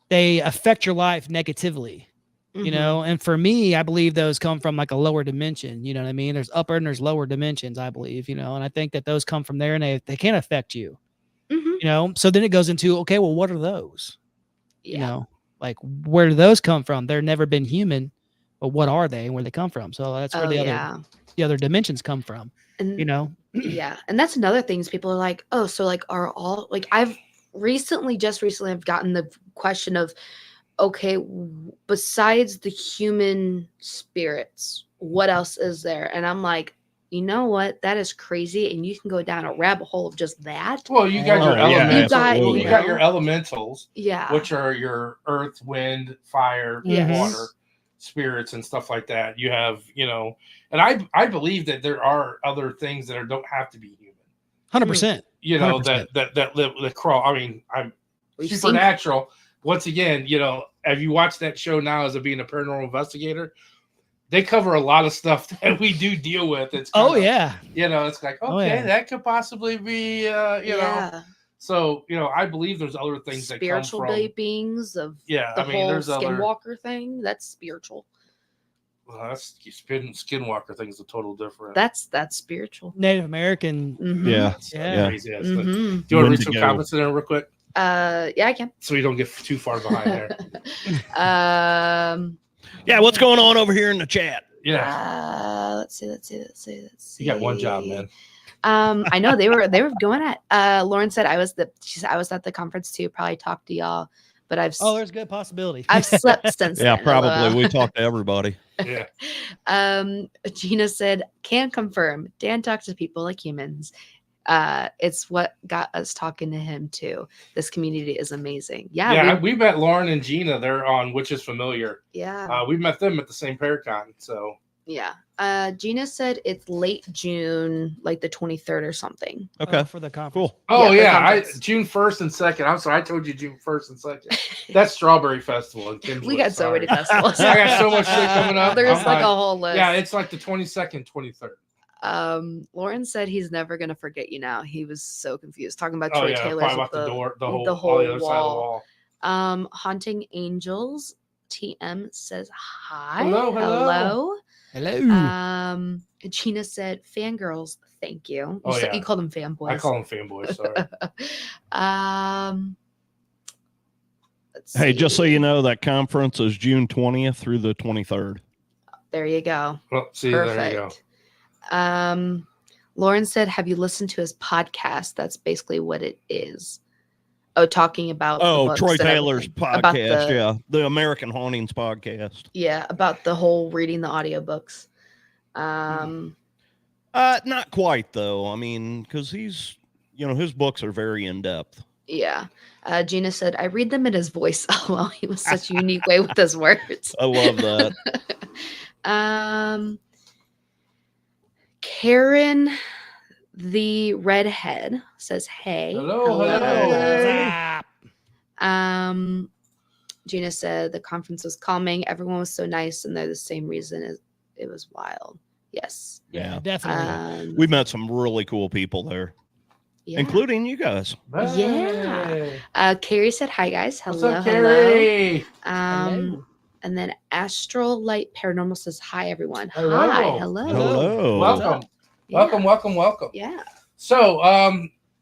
they affect your life negatively, you know? And for me, I believe those come from like a lower dimension, you know what I mean? There's upper and there's lower dimensions, I believe, you know, and I think that those come from there and they can affect you, you know? So then it goes into, okay, well, what are those? Yeah. You know, like where do those come from? They've never been human, but what are they and where they come from? So that's where the other dimensions come from, and you know? Yeah, and that's another thing is people are like, oh, so like are all like I've recently I've gotten the question of, okay, besides the human spirits, what else is there? And I'm like, you know what? That is crazy, and you can go down a rabbit hole of just that. Well, you got your elementals. you got your elementals, Yeah, which are your earth, wind, fire, water spirits and stuff like that. You have, you know, and I believe that there are other things that don't have to be human. 100%. You know, 100%. that live, that crawl. I mean, I'm supernatural. Once again, you know, have you watched that show now as being a paranormal investigator? They cover a lot of stuff that we do deal with. It's you know, it's like, okay, that could possibly be, you know. So, you know, I believe there's other things spiritual that come from beings of the whole there's skinwalker thing. That's spiritual. Well, that's skinwalker thing's a total different. That's spiritual. Native American. Yeah. Crazy. Do you want to read some comments in there real quick? Yeah, I can. So we don't get too far behind there. Yeah, what's going on over here in the chat? Yeah. Let's see. You got one job, man. I know they were going at. Lauren said I was at the conference too. Probably talked to y'all, but there's a good possibility. I've slept since. Yeah, then, probably. We talked to everybody. Yeah. Gina said, "Can confirm. Dan talks to people like humans. It's what got us talking to him too. This community is amazing. Yeah, we met Lauren and Gina. They're on Which Is Familiar. Yeah, we met them at the same Paracon. So yeah. Gina said it's late June, like the 23rd or something. Okay, for the conference. Cool. Oh yeah, June 1st and 2nd. I'm sorry, I told you June 1st and 2nd. That's Strawberry Festival in Kinswood. We got so many festivals. I got so much shit coming up. There's like a whole list. Yeah, it's like the 22nd, 23rd. Lauren said he's never gonna forget you now. He was so confused talking about Troy Taylor's about the door, the whole wall. Side of the wall. Haunting Angels TM says hi. Hello. Gina said fangirls, thank you. You you called them fanboys. I call them fanboys, sorry. Hey, just so you know, that conference is June 20th through the 23rd. There you go. Well, see, perfect. There you go. Lauren said, have you listened to his podcast? That's basically what it is. Oh, talking about Troy Taylor's podcast, the American Hauntings podcast. Yeah, about the whole reading the audiobooks. Not quite though. I mean, because he's, his books are very in depth. Yeah. Gina said, I read them in his voice. Oh, well, he was such a unique way with his words. I love that. Karen, the redhead, says, hey. Hello. Gina said the conference was calming. Everyone was so nice, and they're the same reason as it was wild. Yes. Yeah, definitely. We met some really cool people there. Yeah. Including you guys. Yeah. Carrie said, hi, guys. Hello. What's up, Carrie? Hello. And then Astral Light Paranormal says, hi, everyone. Hello. Hi. Hello. Welcome. Yeah. So,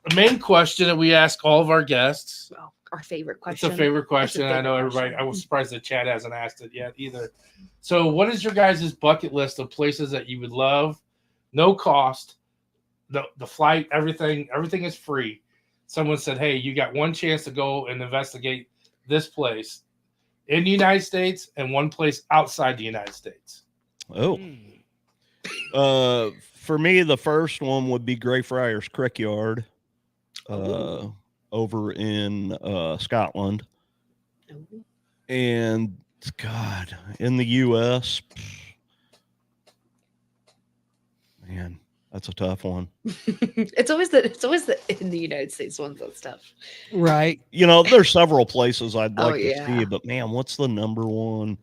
the main question that we ask all of our guests. Well, our favorite question. It's a favorite question. I know everybody. I was surprised that Chad hasn't asked it yet either. So, what is your guys' bucket list of places that you would love? No cost. The flight, everything is free. Someone said, hey, you got one chance to go and investigate this place in the United States and one place outside the United States. Oh. For me, the first one would be Greyfriars Crickyard over in Scotland. And God, in the U.S., man, that's a tough one. It's always the in the United States ones that's tough. Right. There's several places I'd like to see, but man, what's the number one?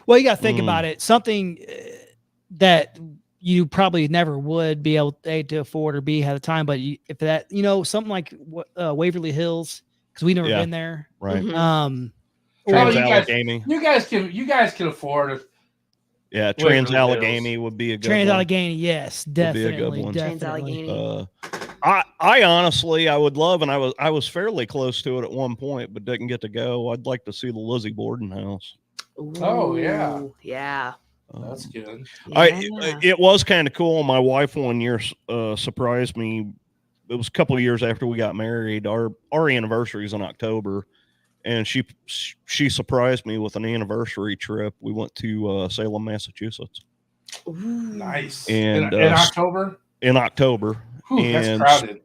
Well, you got to think about it. Something that you probably never would be able A, to afford, or B, have the time. But if that, something like Waverly Hills, because we've never been there. Right. Mhm. Trans-Allegheny. You guys can afford it. Yeah, Waverly Trans-Allegheny would be a good one. Trans-Allegheny, yes, Would be a definitely. good one. Trans-Allegheny. I honestly, I would love, and I was fairly close to it at one point, but didn't get to go. I'd like to see the Lizzie Borden house. Oh, yeah. Yeah. That's good. It was kind of cool. My wife one year surprised me. It was a couple of years after we got married. Our anniversary is in October, and she surprised me with an anniversary trip. We went to Salem, Massachusetts. Ooh. Nice. And in October. In October. Whew, and that's crowded.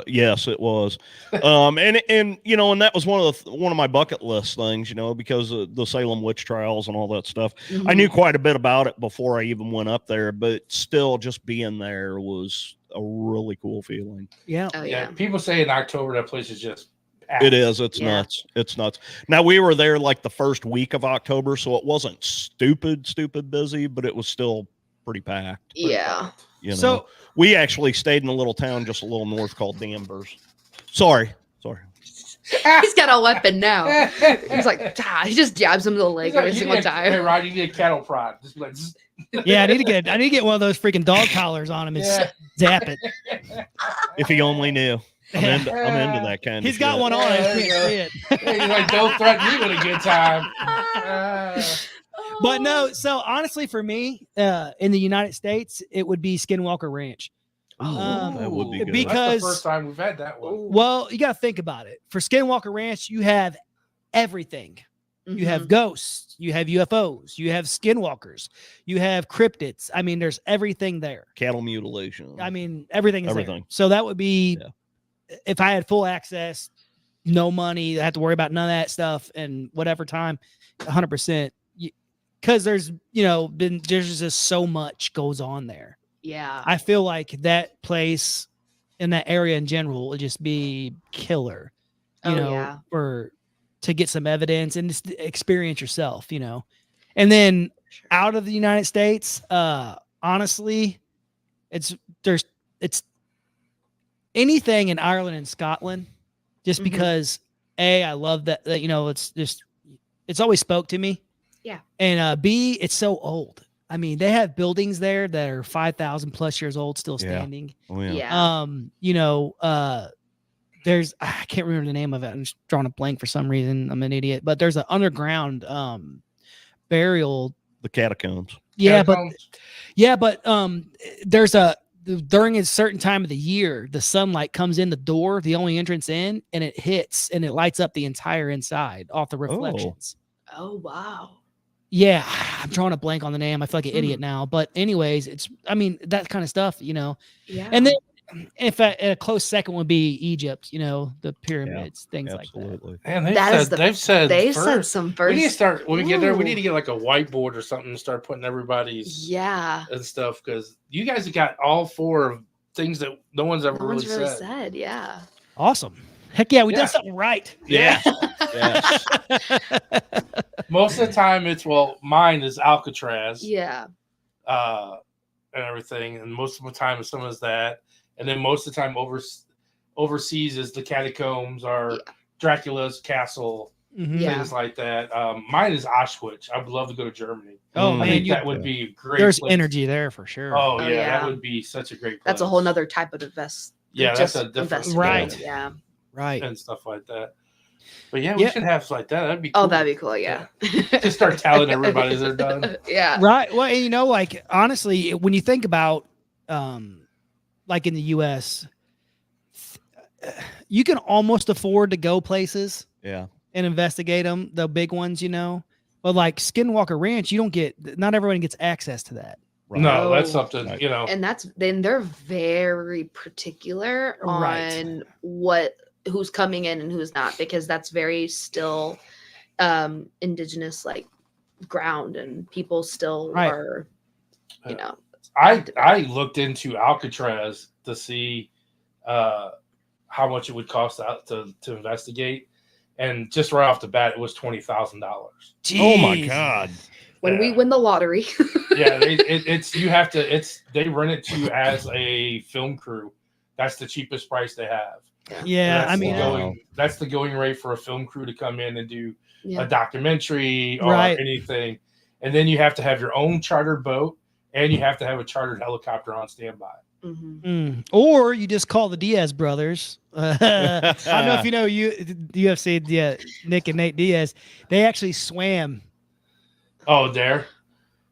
Yes, it was. And that was one of my bucket list things, because of the Salem witch trials and all that stuff. Mhm. I knew quite a bit about it before I even went up there, but still just being there was a really cool feeling. Yeah. Oh, Yeah. yeah. People say in October that place is just packed. It is. It's nuts. It's nuts. Now, we were there like the first week of October, so it wasn't stupid busy, but it was still pretty packed. Yeah. So we actually stayed in a little town just a little north called Danvers. Sorry. He's got a weapon now. He's like, he just jabs him in the leg every single time. Hey, Rod, you need a cattle prod. Just be like, yeah, I need to get one of those freaking dog collars on him and zap it. If he only knew. I'm into that kind of He's got shit. one on. I just can't see it. He's like, don't threaten me with a good time. But no, so honestly, for me, in the United States, it would be Skinwalker Ranch. That would be good. Because that's the first time we've had that one. Well, you got to think about it. For Skinwalker Ranch, you have everything. Mm-hmm. You have ghosts, you have UFOs, you have skinwalkers, you have cryptids. I mean, there's everything there. Cattle mutilation. I mean, everything is there. Everything. So that would be, if I had full access, no money, I have to worry about none of that stuff, and whatever time, 100%. Because there's just so much goes on there. Yeah. I feel like that place in that area in general would just be killer, to get some evidence and just experience yourself, and then out of the United States, honestly, it's anything in Ireland and Scotland, just because I love that, it's always spoke to me. Yeah. And B, it's so old. I mean, they have buildings there that are 5,000 plus years old, still standing. Oh, yeah. There's, I can't remember the name of it. I'm just drawing a blank for some reason. I'm an idiot, but there's an underground burial. The catacombs. Yeah, but there's during a certain time of the year, the sunlight comes in the door, the only entrance in, and it hits and it lights up the entire inside off the reflections. Oh wow. Yeah, I'm drawing a blank on the name. I feel like an idiot now. But anyways, that kind of stuff, Yeah. And then if a close second would be Egypt, the pyramids, things absolutely. like that. And they've said some first. We need to start when we get there. We need to get like a whiteboard or something and start putting everybody's and stuff, because you guys have got all four of things that no one's ever really said. Yeah. Awesome. Heck yeah, we did something right. Yeah. Yes. Most of the time, mine is Alcatraz. Yeah. And everything, and most of the time, some is that, and then most of the time, overseas is the catacombs or Dracula's castle, things like that. Mine is Auschwitz. I would love to go to Germany. Oh I man, think that would be great. There's place. Energy there for sure. Oh yeah, that would be such a great place. That's a whole nother type of invest. Yeah, that's a different right. Yeah. Right. And stuff like that. But we should have like that. That'd be cool. Oh, that'd be cool. Yeah. Just start telling everybody as they're done. Yeah. Right. Well, honestly, when you think about, like in the U.S., you can almost afford to go places. Yeah. And investigate them, the big ones, But like Skinwalker Ranch, not everyone gets access to that. Right. No, that's something, And then they're very particular on who's coming in and who's not, because that's very still indigenous ground, and people still are, I looked into Alcatraz to see how much it would cost to investigate, and just right off the bat, it was $20,000. Oh my God! When we win the lottery. Yeah, it's you have to. They rent it to you as a film crew. That's the cheapest price they have. Yeah, I mean, that's the going rate for a film crew to come in and do Yeah. a documentary or Right. anything. And then you have to have your own chartered boat, and you have to have a chartered helicopter on standby. Or you just call the Diaz brothers. I don't know if you know UFC, Nick and Nate Diaz. They actually swam. Oh, there.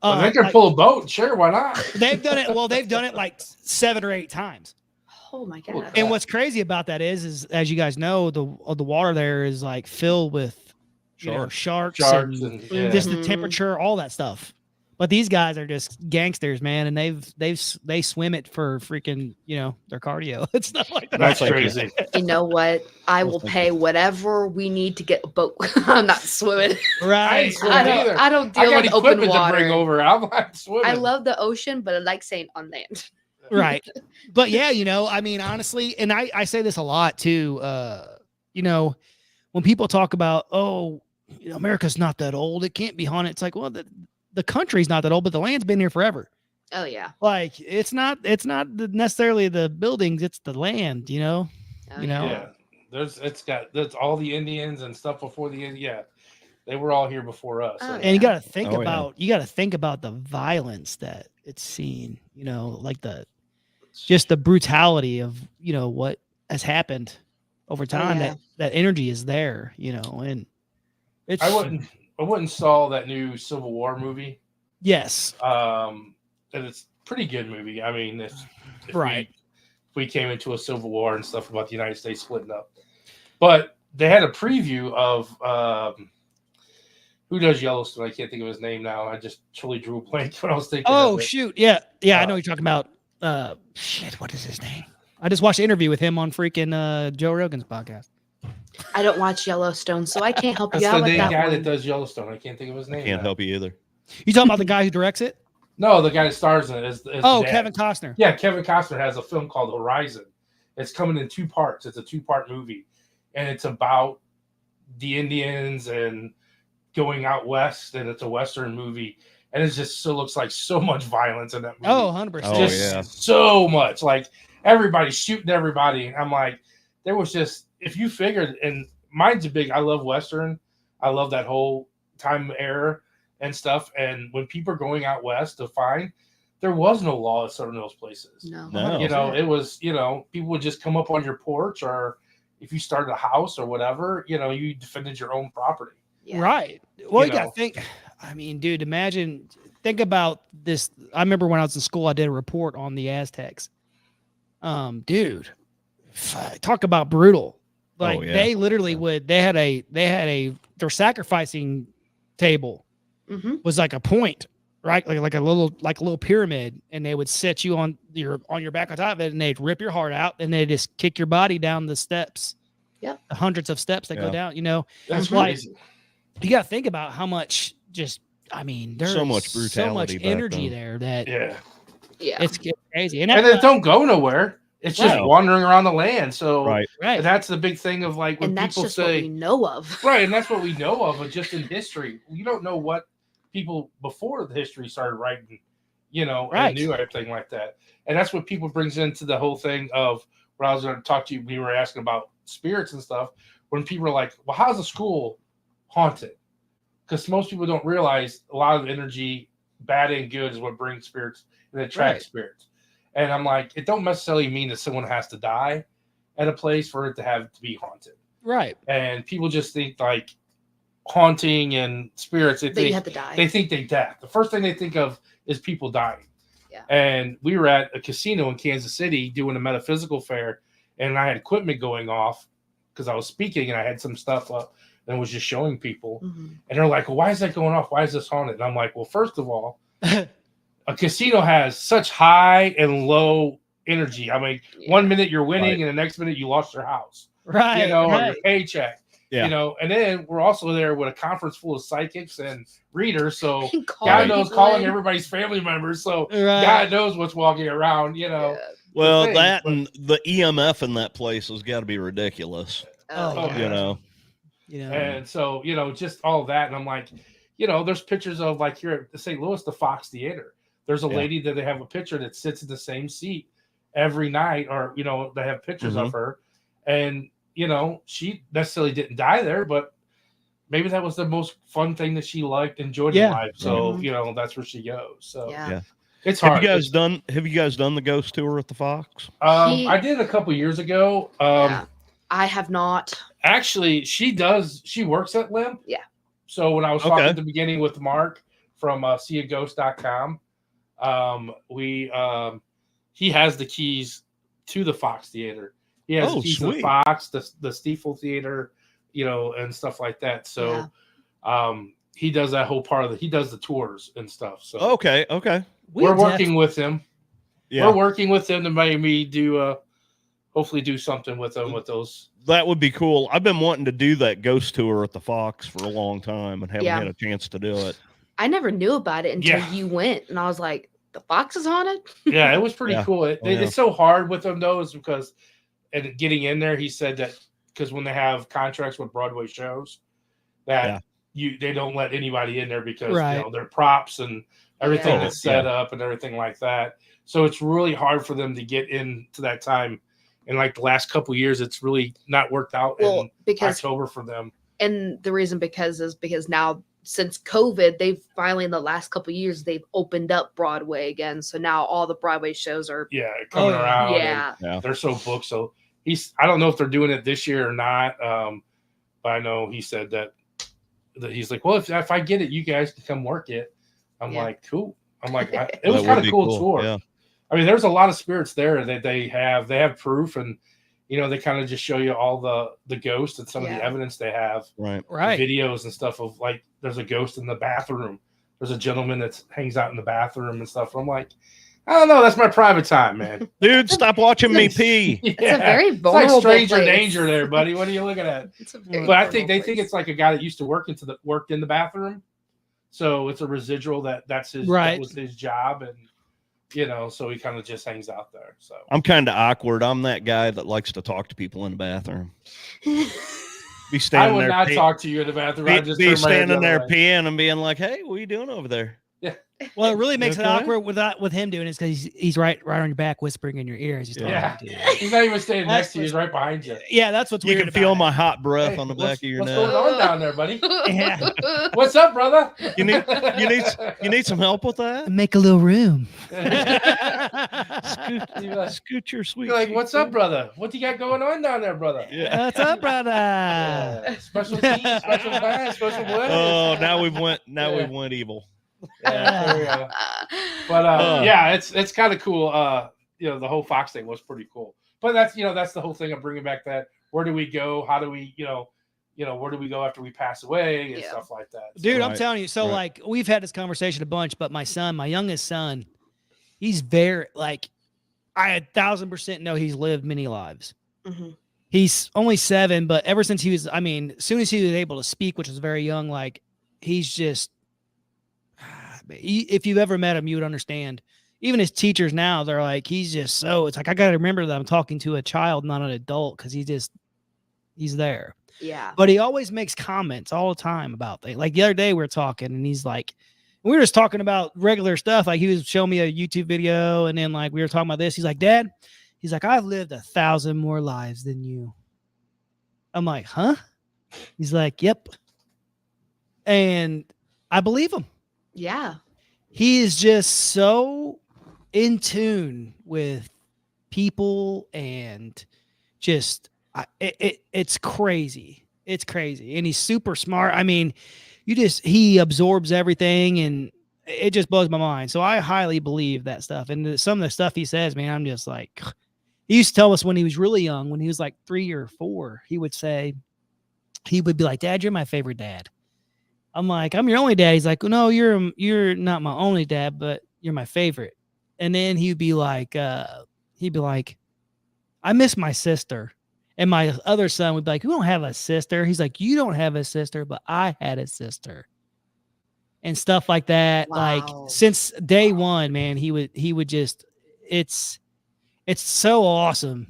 Well, they can pull a boat. Sure, why not? They've done it. Well, they've done it like 7 or 8 times. Oh my god! And what's crazy about that is as you guys know, the water there is like filled with sharks and just the temperature, all that stuff. But these guys are just gangsters, man, and they swim it for freaking their cardio. It's not like that. That's crazy. You know what? I will pay whatever we need to get a boat. I'm not swimming. Right. I don't deal with open water. To bring over. I'm not swimming. I love the ocean, but I like staying on land. Right. But yeah, I mean, honestly, and I say this a lot too, when people talk about, America's not that old, it can't be haunted. It's like, well, the country's not that old, but the land's been here forever. Oh yeah. Like it's not necessarily the buildings, it's the land, Oh, Yeah. That's all the Indians and stuff before the Indians. Yeah. They were all here before us. Oh, and you got to think about the violence that it's seen, like the brutality of, what has happened over time. That energy is there, and it's, I wouldn't saw that new Civil War movie. Yes. And it's a pretty good movie. I mean, if we came into a civil war and stuff about the United States splitting up, but they had a preview of who does Yellowstone? I can't think of his name now. I just totally drew a blank when I was thinking. Oh shoot, yeah. I know what you're talking about. What is his name? I just watched an interview with him on freaking Joe Rogan's podcast. I don't watch Yellowstone, so I can't help you out That's with the that guy one. that does Yellowstone. I can't think of his name. Can't help you either. You talking about the guy who directs it? No, the guy that stars in it is Kevin Costner. Yeah, Kevin Costner has a film called Horizon. It's coming in 2 parts. It's a 2-part movie, and it's about the Indians and going out west, and it's a Western movie, and it just looks like so much violence in that movie. Oh, 100%. Just so much. Like, everybody's shooting everybody. And I'm like, there was just, if you figured, and mine's a big, I love Western. I love that whole time era and stuff. And when people are going out west to find, there was no law in some of those places. No. It was, people would just come up on your porch, or if you started a house or whatever, you defended your own property. Yeah. Right. Well, you got to think, I mean, dude, think about this. I remember when I was in school, I did a report on the Aztecs. Dude, talk about brutal. Like they literally their sacrificing table was like a point, right? Like a little pyramid, and they would set you on your back on top of it, and they'd rip your heart out, and they just kick your body down the steps. Yeah. The hundreds of steps that go down, That's crazy. You got to think about how much there's so much brutality, so much energy there that it's crazy. And it don't go nowhere. It's just wandering around the land. So right. That's the big thing of like when people say, what we know of. Right, and that's what we know of, but just in history. You don't know what people before the history started writing, and knew everything like that. And that's what people brings into the whole thing of what I was going to talk to you. We were asking about spirits and stuff. When people are like, well, how's a school haunted? Because most people don't realize a lot of energy, bad and good, is what brings spirits and attracts spirits. And I'm like, it don't necessarily mean that someone has to die at a place for it to have to be haunted. Right. And people just think like haunting and spirits, you have to die. They think they die. The first thing they think of is people dying. Yeah. And we were at a casino in Kansas City doing a metaphysical fair, and I had equipment going off because I was speaking, and I had some stuff up and was just showing people. And they're like, well, why is that going off? Why is this haunted? And I'm like, well, first of all, a casino has such high and low energy. I mean, 1 minute you're winning, and the next minute you lost your house. Right. Or your paycheck. And then we're also there with a conference full of psychics and readers. So God knows calling everybody's family members. So God knows what's walking around, Well, that and the EMF in that place has got to be ridiculous. And so, just all that. And I'm like, there's pictures of like here at St. Louis, the Fox Theater. There's a lady that they have a picture that sits in the same seat every night, or they have pictures of her, and she necessarily didn't die there, but maybe that was the most fun thing that she enjoyed in life. So that's where she goes. So it's hard. Have you guys done the ghost tour at the Fox? I did a couple years ago. I have not. Actually, she works at Limp. Yeah. So when I was talking at the beginning with Mark from seeaghost.com, he has the keys to the Fox Theater. He has the keys to the Fox, the Stiefel Theater, and stuff like that. So he does that whole part he does the tours and stuff. So okay. We're working with him. Yeah. We're working with them to maybe do hopefully do something with them with those. That would be cool. I've been wanting to do that ghost tour at the Fox for a long time and haven't had a chance to do it. I never knew about it until you went, and I was like, the Fox is haunted? Yeah, it was pretty cool. It's so hard with them though, is because getting in there, he said that because when they have contracts with Broadway shows, that they don't let anybody in there because their props and everything that's set up and everything like that. So it's really hard for them to get into that time. And like the last couple of years, it's really not worked out in October for them. And the reason is because now, since COVID, they've finally in the last couple of years, they've opened up Broadway again. So now all the Broadway shows are coming around. Yeah. They're so booked. So I don't know if they're doing it this year or not. But I know he said that he's like, well, if I get it, you guys can come work it. I'm like, cool. I'm like, it was kind of cool tour. Yeah. I mean, there's a lot of spirits there that they have proof, and they kind of just show you all the ghosts and some of the evidence they have, right, videos and stuff of like there's a ghost in the bathroom. There's a gentleman that hangs out in the bathroom and stuff. I'm like, I don't know, that's my private time, man. Dude, stop watching me pee. It's a very vulnerable it's like stranger place. Danger there, buddy. What are you looking at? But I think they think it's like a guy that used to worked in the bathroom, so it's a residual that was his job, and so he kind of just hangs out there. So I'm kind of awkward. I'm that guy that likes to talk to people in the bathroom. Be standing I would there not talk to you in the bathroom. I'd just be standing there peeing and being like, "Hey, what are you doing over there?" Yeah. Well, it really makes it awkward with him doing it because he's right on your back, whispering in your ear as he's talking to you. He's not even standing next to you; he's right behind you. Yeah, that's what's weird. You can feel my hot breath on the back of your neck. What's going on down there, buddy? Yeah. What's up, brother? You need some help with that? Make a little room. Scoot your sweet. You're like, what's up, brother? What you got going on down there, brother? Yeah. What's up, brother? Special tea, special class, special what? Oh, now we went evil. Yeah, but it's kind of cool. The whole Fox thing was pretty cool. But that's the whole thing of bringing back that. Where do we go? How do we where do we go after we pass away and stuff like that? So, dude, I'm telling you. So like we've had this conversation a bunch, but my youngest son, he's very like, I 1,000% know he's lived many lives. Mm-hmm. He's only 7, but ever since as soon as he was able to speak, which was very young, like he's just. If you've ever met him, you would understand. Even his teachers now, they're like, he's just it's like, I got to remember that I'm talking to a child, not an adult, because he's there. Yeah. But he always makes comments all the time about things. Like the other day we were talking and he's like, we were just talking about regular stuff. Like he was showing me a YouTube video and then like we were talking about this. He's like, Dad, he's like, I've lived 1,000 more lives than you. I'm like, huh? He's like, yep. And I believe him. Yeah. He is just so in tune with people and just it's crazy. It's crazy. And he's super smart. I mean, he absorbs everything and it just blows my mind. So I highly believe that stuff. And some of the stuff he says, man, I'm just like, he used to tell us when he was really young, when he was like 3 or 4, he would be like, Dad, you're my favorite dad. I'm like, I'm your only dad. He's like, no, you're not my only dad, but you're my favorite. And then he'd be like, I miss my sister. And my other son would be like, we don't have a sister. He's like, you don't have a sister, but I had a sister. And stuff like that. Wow. Like since day one, man, he would just, it's so awesome.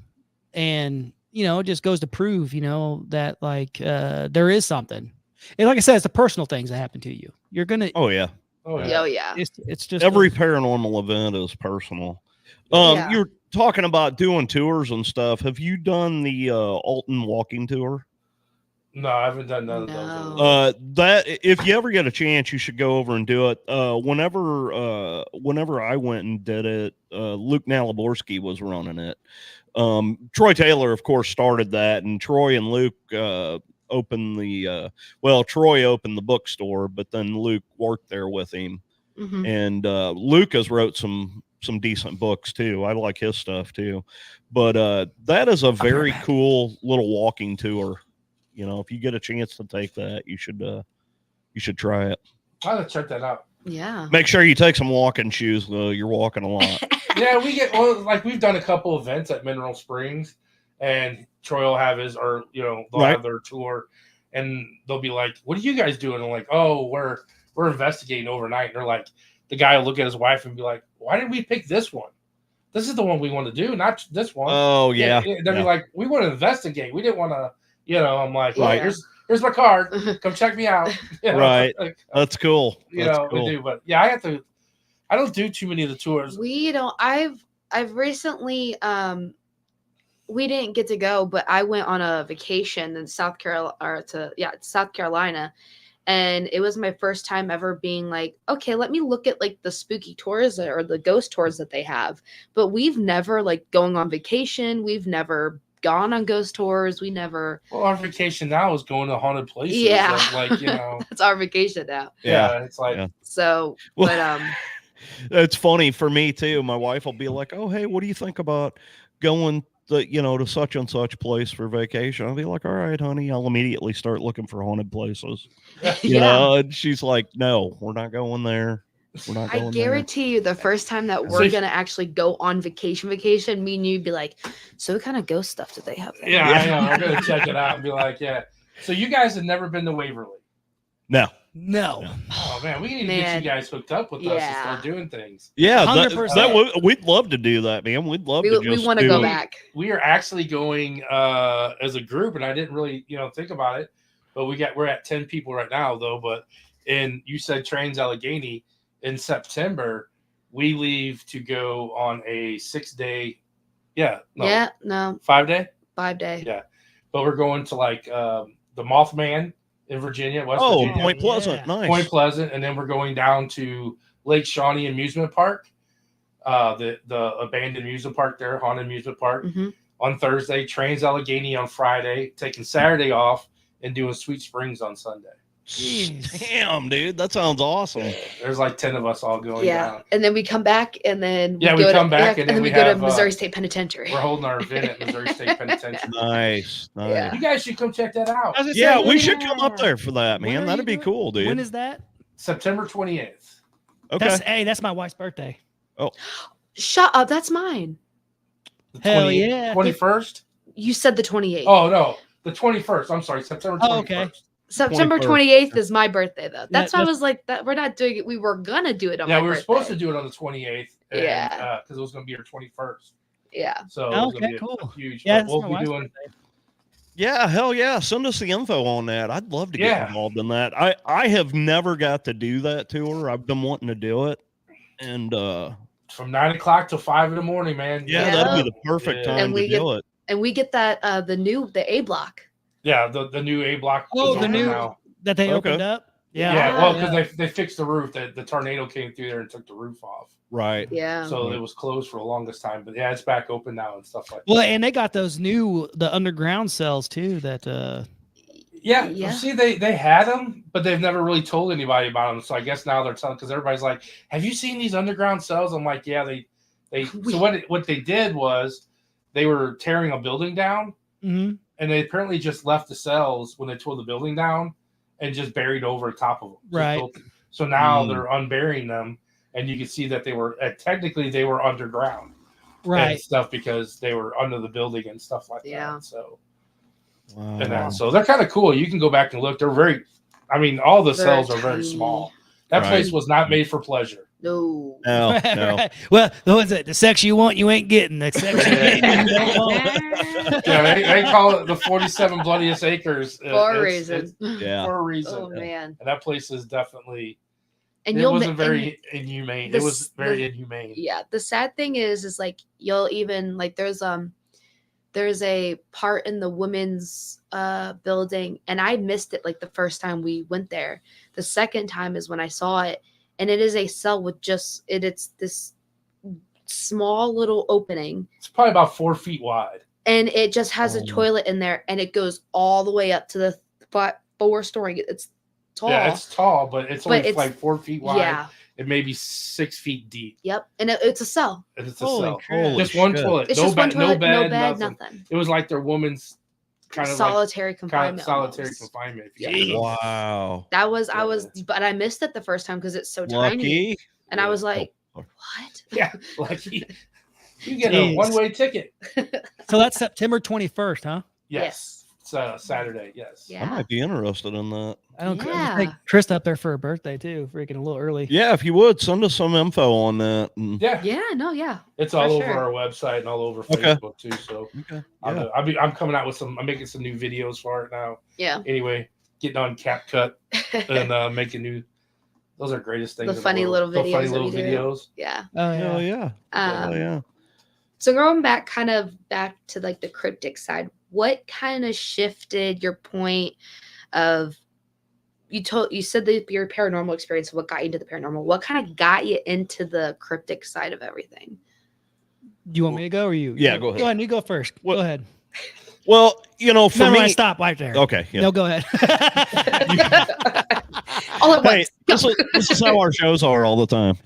And, it just goes to prove, that like, there is something. And like I said, it's the personal things that happen to you. You're gonna. Oh yeah. Oh yeah. Oh yeah. It's just Every paranormal event is personal. Yeah. You're talking about doing tours and stuff. Have you done the Alton walking tour? No, I haven't done none of No. those. That if you ever get a chance, you should go over and do it. Whenever I went and did it, Luke Naliborski was running it. Troy Taylor, of course, started that, and Troy and Luke opened the Troy opened the bookstore, but then Luke worked there with him. Mhm. And Luke has wrote some decent books too. I like his stuff too. But that is a very cool little walking tour. You know, if you get a chance to take that, you should try it. I'll have to check that out. Yeah. Make sure you take some walking shoes though. You're walking a lot. Yeah, we've done a couple events at Mineral Springs, and Troy will have his, or they'll have their tour, and they'll be like, "What are you guys doing?" And I'm like, "Oh, we're investigating overnight." And they're like, the guy will look at his wife and be like, "Why did we pick this one? This is the one we want to do, not this one." Oh yeah. They'll be like, "We want to investigate. We didn't want to." I'm like, Right. Here's my card. Come check me out. Right. That's cool. We Cool. do, but yeah, I don't do too many of the tours. We don't. I've recently. We didn't get to go, but I went on a vacation in South Carolina, and it was my first time ever being like, okay, let me look at like the spooky tours or the ghost tours that they have. But we've never like going on vacation. We've never gone on ghost tours. We never. Well, our vacation now is going to haunted places. Yeah. That's our vacation now. Yeah, it's like so. Well, But it's funny for me too. My wife will be like, "Oh, hey, what do you think about going to such and such place for vacation?" I'll be like, "All right, honey." I'll immediately start looking for haunted places. You know, and she's like, "No, we're not going there. We're not going I guarantee you, the first time that we're gonna actually go on vacation, me and you'd be like, "So what kind of ghost stuff do they have there?" Yeah, I know. I'm gonna check it out and be like, "Yeah." So you guys have never been to Waverly? No. Oh man, we need to get you guys hooked up with us and start doing things. Yeah, 100%. We'd love to do that, man. We'd love to. We want to go back. We are actually going as a group, and I didn't really think about it, but we're at 10 people right now though. But you said Trans-Allegheny in September, we leave to go on a 6-day. 5-day. 5-day. Yeah, but we're going to like the Mothman in Virginia, West Virginia. Point Pleasant, nice. Point Pleasant, and then we're going down to Lake Shawnee Amusement Park, the abandoned amusement park there, haunted amusement park. Mm-hmm. On Thursday, Trans-Allegheny on Friday, taking Saturday off, and doing Sweet Springs on Sunday. Damn, dude, that sounds awesome. There's like 10 of us all going down. And then we come back, and then we come back, and then we go to Missouri State Penitentiary. We're holding our event at Missouri State Penitentiary. Nice. Yeah. You guys should come check that out. Yeah, we should come up there for that, man. That'd be cool, dude. When is that? September 28th. Okay. That's my wife's birthday. Oh, shut up! That's mine. Hell yeah. 21st. You said the 28th. Oh no, the 21st. I'm sorry, September 21st. Oh, okay. September 28th is my birthday, though. That's why I was like, that we're not doing it. We were gonna do it on my birthday. Yeah, we were supposed to do it on the 28th. Yeah. Because it was gonna be our 21st. Yeah. So it was gonna be cool. Huge. Yeah, we'll be doing. Yeah, hell yeah. Send us the info on that. I'd love to get involved in that. I have never got to do that tour. I've been wanting to do it. And from 9 o'clock to 5 in the morning, man. Yeah, that'd be the perfect time to do it. And we get that the A block. Yeah, the new A block. Oh, the new that they opened up. Yeah. Well, because they fixed the roof. The tornado came through there and took the roof off. Right. Yeah. So it was closed for the longest time, but yeah, it's back open now and stuff like that. Well, and they got those the underground cells too. That. Yeah. See, they had them, but they've never really told anybody about them. So I guess now they're telling, because everybody's like, "Have you seen these underground cells?" I'm like, "Yeah." So what they did was they were tearing a building down, mm-hmm. and they apparently just left the cells when they tore the building down and just buried over top of them. Right. So now they're unburying them, and you can see that they were technically they were underground, right? And stuff because they were under the building and stuff like that. So. Wow. And so they're kind of cool. You can go back and look. They're all the cells are very small. That place was not made for pleasure. No. No, no. Right. Well, what is it? The sex you want, you ain't getting. The sex you get, you don't want. Yeah, they call it the 47 bloodiest acres For a it's reason. Yeah. for a reason. Oh man. And that place is definitely. And It you'll wasn't very inhumane. It was very inhumane. Yeah. The sad thing is like you'll even like there's a part in the women's building, and I missed it like the first time we went there. The second time is when I saw it, and it is a cell with just it's this small little opening, It's probably about 4 feet wide. and it just has a Oh. toilet in there, and it goes all the way up to the 4-story. It's tall. Yeah, it's tall, but it's only But it's- like 4 feet wide. Yeah. It may be 6 feet deep. Yep. And it's a cell. And it's a Holy cell. crap. Just one shit. toilet. It's No just one bed, toilet, no bed, nothing. It was like their woman's kind of Solitary like confinement. solitary almost. confinement. Yeah. Yeah. Wow. That was Yeah. but I missed it the first time because it's so tiny, Lucky. and I was like, Oh. "What?" Yeah, like you get Jeez. a one-way ticket. So that's September 21st, huh? Yes, it's Saturday. Yes. I Yeah. might be interested in that. I don't Yeah. take Trista up there for her birthday too. Freaking a little early. Yeah, if you would send us some info on that. And, Yeah, Yeah. No. Yeah. it's for all over sure. our website and all over Okay. Facebook too. So okay. Yeah. I'm coming out with some. I'm making some new videos for it now. Yeah. Anyway, getting on CapCut and making new. Those are greatest things. The in the funny world. little The funny videos that little we do. videos. Yeah. Oh Hell yeah. yeah. Hell Um, yeah. So going back to like the cryptic side, what kind of shifted your point of you said that your paranormal experience, what got you into the paranormal? What kind of got you into the cryptic side of everything? Do you want me to go or you? Yeah, go ahead. Go ahead. You go first. What- Go ahead. Well, for No, me. stop right there. Okay. Yeah. No, go ahead. All at Hey, once. this is how our shows are all the time.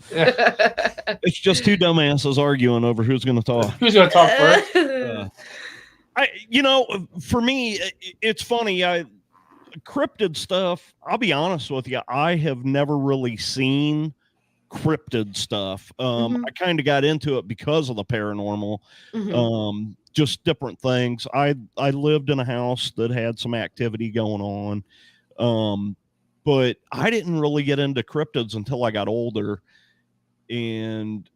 It's just two dumbasses arguing over who's going to talk. Who's gonna talk first? For me, it's funny. Cryptid stuff. I'll be honest with you. I have never really seen cryptid stuff. Mhm. I kind of got into it because of the paranormal. Mhm. Just different things. I lived in a house that had some activity going on. But I didn't really get into cryptids until I got older. And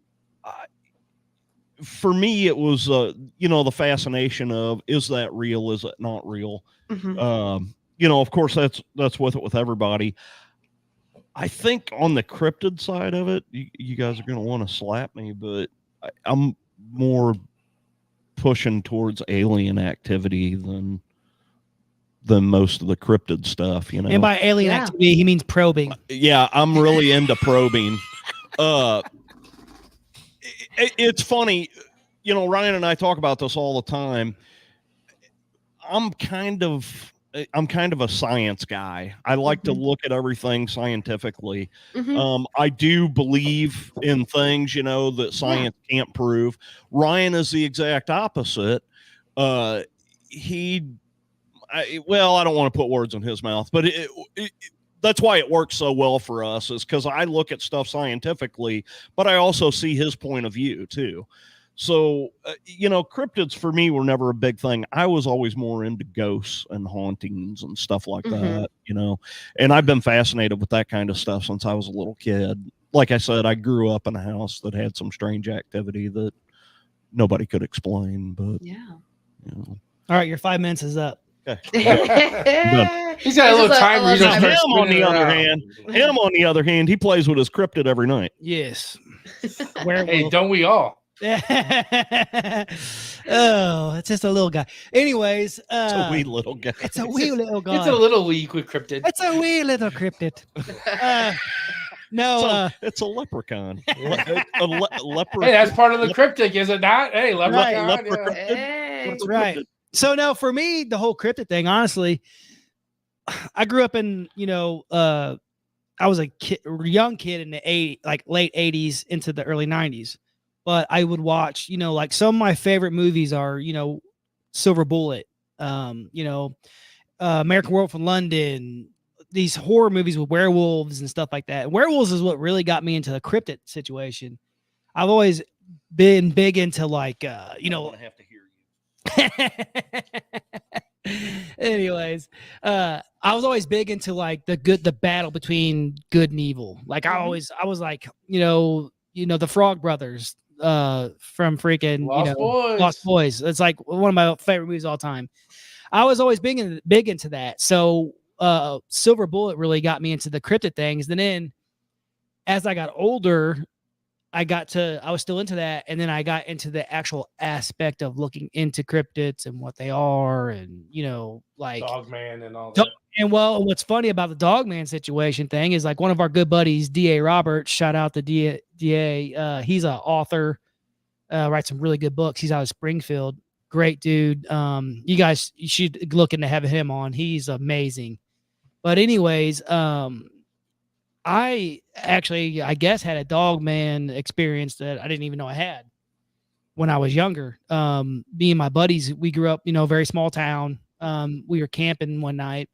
for me, it was, the fascination of, is that real? Is it not real? Mhm. Of course that's with it with everybody. I think on the cryptid side of it, you guys are going to want to slap me, but I'm more pushing towards alien activity than most of the cryptid stuff, And by alien Yeah. activity, he means probing. Yeah, I'm really into probing. It's funny, Ryan and I talk about this all the time. I'm kind of a science guy. I like to look at everything scientifically. Mhm. I do believe in things, that science can't prove. Ryan is the exact opposite. I don't want to put words in his mouth, but that's why it works so well for us, is because I look at stuff scientifically, but I also see his point of view too. So, cryptids for me were never a big thing. I was always more into ghosts and hauntings and stuff like that, and I've been fascinated with that kind of stuff since I was a little kid. Like I said, I grew up in a house that had some strange activity that nobody could explain, but, Yeah. All right, your 5 minutes is up. He's got a little timer. He's Now, gonna him start on the spinning other around. hand, he plays with his cryptid every night. Yes. Hey, don't we all? Oh, it's just a little guy. Anyways, It's a wee little guy. it's a wee little guy. It's a little weak with cryptid. It's a wee little cryptid. No, It's a leprechaun. Leprechaun. Hey, that's part of the cryptic, is it not? Hey, leprechaun. leprechaun. Yeah. Hey. that's right. So now for me, the whole cryptid thing, honestly, I grew up in, I was a young kid in the late 80s into the early 90s. But I would watch, like some of my favorite movies are, Silver Bullet, American Werewolf in London, these horror movies with werewolves and stuff like that. Werewolves is what really got me into the cryptid situation. I've always been big into I have to hear you. Anyways, I was always big into like the battle between good and evil. Like I was like, the Frog Brothers, from freaking, Lost Boys. It's like one of my favorite movies of all time. I was always big into that. So, Silver Bullet really got me into the cryptid things. And then as I got older, I was still into that. And then I got into the actual aspect of looking into cryptids and what they are. And, like Dogman and all that. And well, what's funny about the Dogman situation thing is like one of our good buddies, D.A. Roberts, shout out to D.A. He's an author, writes some really good books. He's out of Springfield. Great dude. You should look into having him on. He's amazing. But anyways, I actually, I guess, had a Dogman experience that I didn't even know I had when I was younger. Me and my buddies, we grew up, very small town. We were camping one night,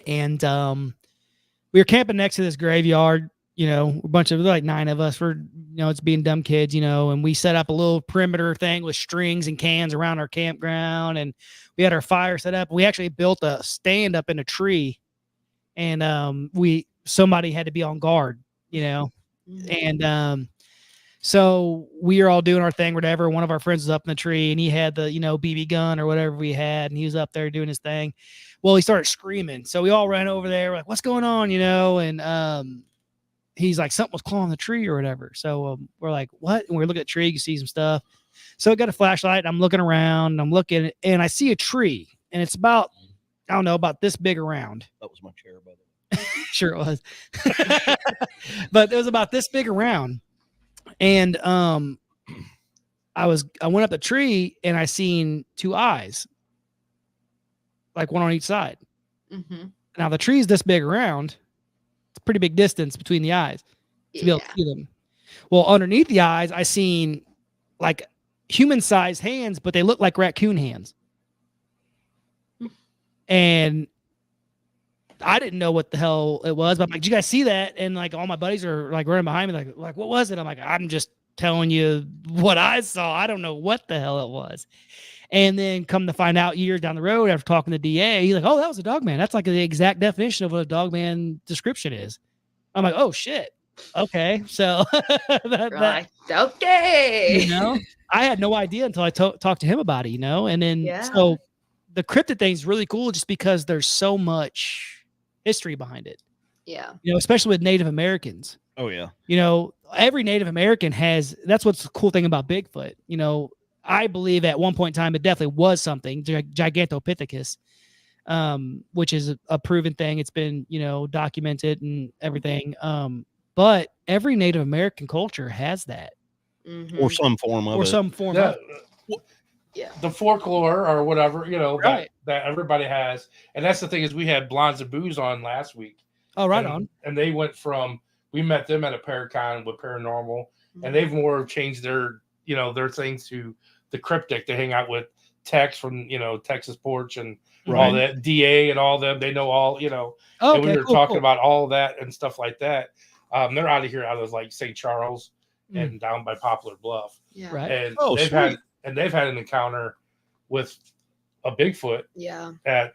and we were camping next to this graveyard. A bunch of like 9 of us were, it's being dumb kids, and we set up a little perimeter thing with strings and cans around our campground, and we had our fire set up. We actually built a stand up in a tree, and somebody had to be on guard, and so we were all doing our thing, whatever. One of our friends was up in the tree, and he had the, BB gun or whatever we had, and he was up there doing his thing. Well, he started screaming, so we all ran over there, like, what's going on, and he's like, something was clawing the tree or whatever. So we're like, what? And we're looking at the tree, you see some stuff. So I got a flashlight, and I'm looking around, and I see a tree, and it's about, I don't know, about this big around. That was my chair, by the way. Sure it was. But it was about this big around. And I went up the tree, and I seen 2 eyes, like one on each side. Mm-hmm. Now the tree's this big around. It's a pretty big distance between the eyes to be able to see them. Well, underneath the eyes, I seen like human-sized hands, but they look like raccoon hands. And I didn't know what the hell it was, but I'm like, did you guys see that? And like all my buddies are like running behind me, like, what was it? I'm like, I'm just telling you what I saw. I don't know what the hell it was. And then come to find out years down the road after talking to DA, he's like, oh, that was a Dogman. That's like the exact definition of what a Dogman description is. I'm like, oh shit. Okay. So okay. I had no idea until I talked to him about it, and then so the cryptid thing is really cool just because there's so much history behind it. Yeah. Especially with Native Americans. Oh yeah. Every Native American that's what's the cool thing about Bigfoot. I believe at one point in time, it definitely was something, Gigantopithecus, which is a proven thing. It's been, documented and everything. But every Native American culture has that. Mm-hmm. Or some form of it. Yeah. The folklore or whatever, right. that everybody has. And that's the thing is we had Blondes and Booze on last week. Oh, right on. And they went we met them at a Paracon with Paranormal, and they've more changed their things to the cryptic. They hang out with Tex from, Texas Porch and all that, DA and all them. They know all, and we were talking about all that and stuff like that. They're out of like St. Charles and down by Poplar Bluff. Yeah. Right. And they've had an encounter with a Bigfoot. Yeah. They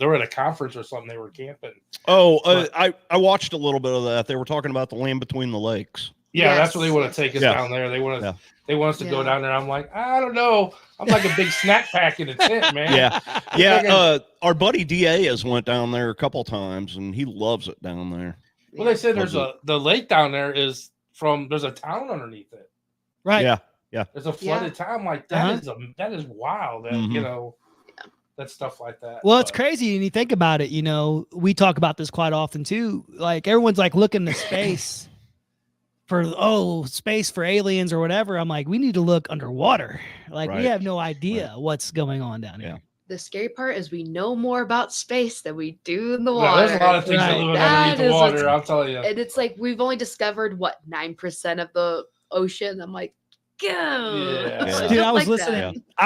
were at a conference or something. They were camping. I watched a little bit of that. They were talking about the land between the lakes. Yeah, that's where they want to take us down there. They want us to go down there. I'm like, I don't know. I'm like a big snack pack in a tent, man. Yeah. Our buddy DA has went down there a couple times, and he loves it down there. Well, they said the lake down there is there's a town underneath it. Right. Yeah. There's a flooded town. Like that is wild. That that stuff like that. Well, it's crazy, and you think about it. We talk about this quite often too. Like everyone's like looking to space for space for aliens or whatever. I'm like, we need to look underwater. Like we have no idea what's going on down here. The scary part is we know more about space than we do in the water. There's a lot of things that live underneath the water. I'll tell you. And it's like we've only discovered 9% of the ocean. I'm like, go. Yeah. Dude, I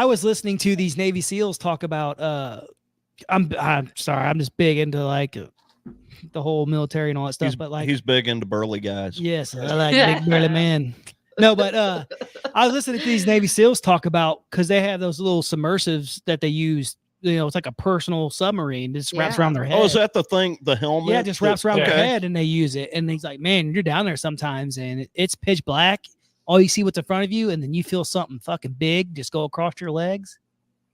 was listening to these Navy SEALs talk about I'm sorry, I'm just big into like the whole military and all that stuff, but like he's big into burly guys. Yes, I like big burly man. No, but I was listening to these Navy SEALs talk about, because they have those little submersives that they use it's like a personal submarine. It just wraps around their head. Oh, is that the thing? The helmet? Yeah, it just wraps around Okay. their head and they use it. And he's like, man, you're down there sometimes and it's pitch black. All you see what's in front of you, and then you feel something fucking big just go across your legs.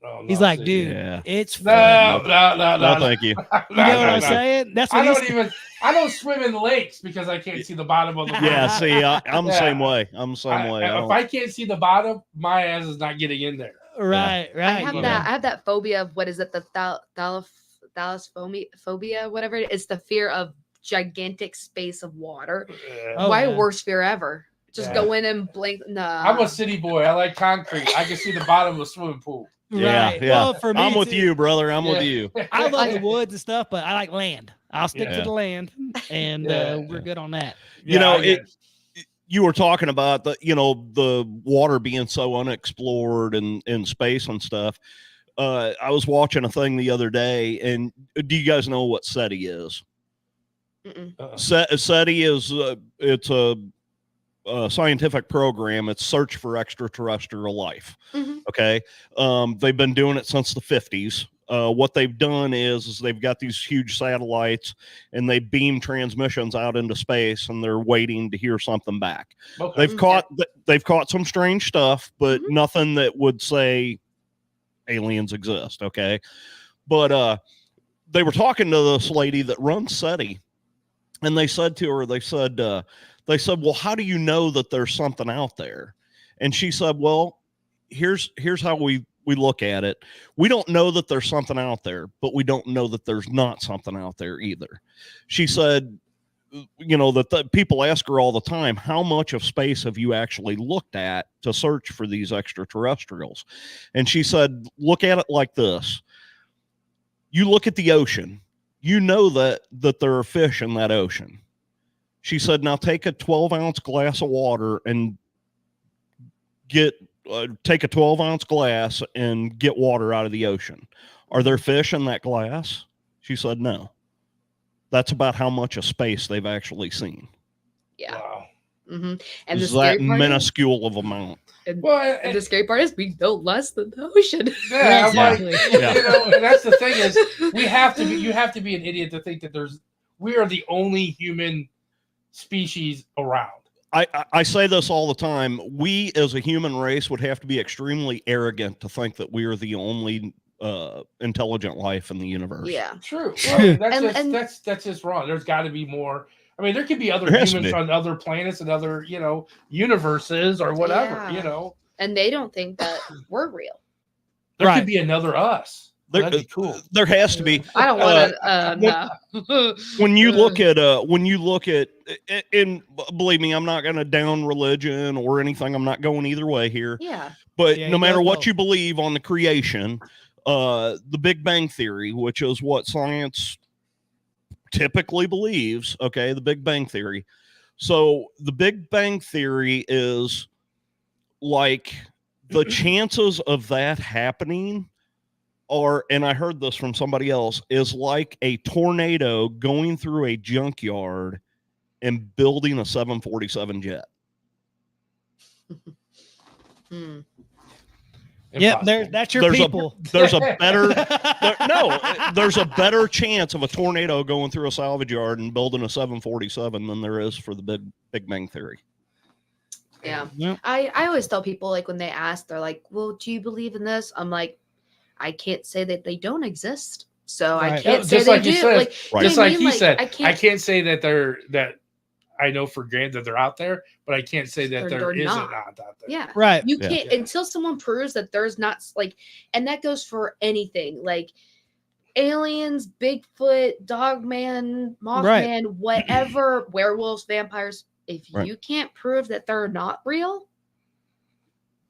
Oh, no, He's like, see. dude, it's fun. No, thank you. You know what I'm saying? That's what I don't swim in lakes because I can't see the bottom of the water. Yeah, see, I'm the same way. I'm the same way. If I can't see the bottom, my ass is not getting in there. Right. I have that phobia of what is it? The thalassophobia, whatever it is. It's the fear of gigantic space of water. Oh, My yeah. worst fear ever. Just go in and blink. Nah. I'm a city boy. I like concrete. I can see the bottom of a swimming pool. Yeah, Right. yeah. Well, for me, I'm with too. you, brother. I'm with you. I love the woods and stuff, but I like land. I'll stick to the land, and we're good on that. You were talking about the water being so unexplored and in space and stuff. I was watching a thing the other day, and do you guys know what SETI is? SETI is it's a scientific program. It's Search for Extraterrestrial Life. Okay. They've been doing it since the 50s. What they've done is they've got these huge satellites and they beam transmissions out into space, and they're waiting to hear something back. Okay. They've caught some strange stuff, but nothing that would say aliens exist. Okay. But they were talking to this lady that runs SETI, and they said to her, they said, well, how do you know that there's something out there? And she said, well, here's how we look at it. We don't know that there's something out there, but we don't know that there's not something out there either. She said, that people ask her all the time, how much of space have you actually looked at to search for these extraterrestrials? And she said, look at it like this. You look at the ocean, you know that there are fish in that ocean. She said, now take a 12-ounce glass of water and take a 12-ounce glass and get water out of the ocean. Are there fish in that glass? She said, no. That's about how much of space they've actually seen. Yeah. Wow. And is that minuscule of amount? And the scary part is we know less than the ocean. Yeah, Exactly. and that's the thing is you have to be an idiot to think that we are the only human species around. I say this all the time. We as a human race would have to be extremely arrogant to think that we are the only intelligent life in the universe. Yeah. True. Well, that's just wrong. There's got to be more. I mean, there could be other humans on other planets and other, universes or whatever, And they don't think that we're real. There could be another us. That'd be cool. There has to be. I don't want to. When you look at, and believe me, I'm not going to down religion or anything. I'm not going either way here. Yeah. But no matter what you believe on the creation, the Big Bang Theory, which is what science typically believes, okay, the Big Bang Theory. So the Big Bang Theory is like the chances of that happening are, and I heard this from somebody else, is like a tornado going through a junkyard and building a 747 jet. Yeah, that's your people. There's a better chance of a tornado going through a salvage yard and building a 747 than there is for the Big Bang Theory. Yeah. Yep. I always tell people, like, when they ask, they're like, well, do you believe in this? I'm like, I can't say that they don't exist. So I can't say they do. Just like he said, I can't say that I know for granted that they're out there, but I can't say that there isn't not out there. Yeah. Right. You can't until someone proves that there's not, like, and that goes for anything, like aliens, Bigfoot, Dogman, Mothman, whatever, werewolves, vampires. If you can't prove that they're not real,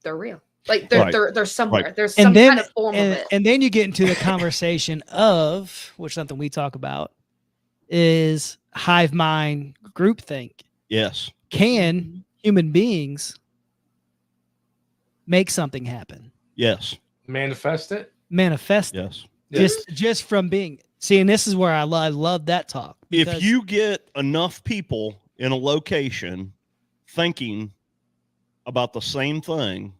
they're real. Like they're somewhere. Right. There's some kind of form of it. And then you get into the conversation of, which something we talk about, is hive mind groupthink. Yes. Can human beings make something happen? Yes. Manifest it? Manifest it. Yes. Just from being. See, and this is where I love that talk. If you get enough people in a location thinking about the same thing,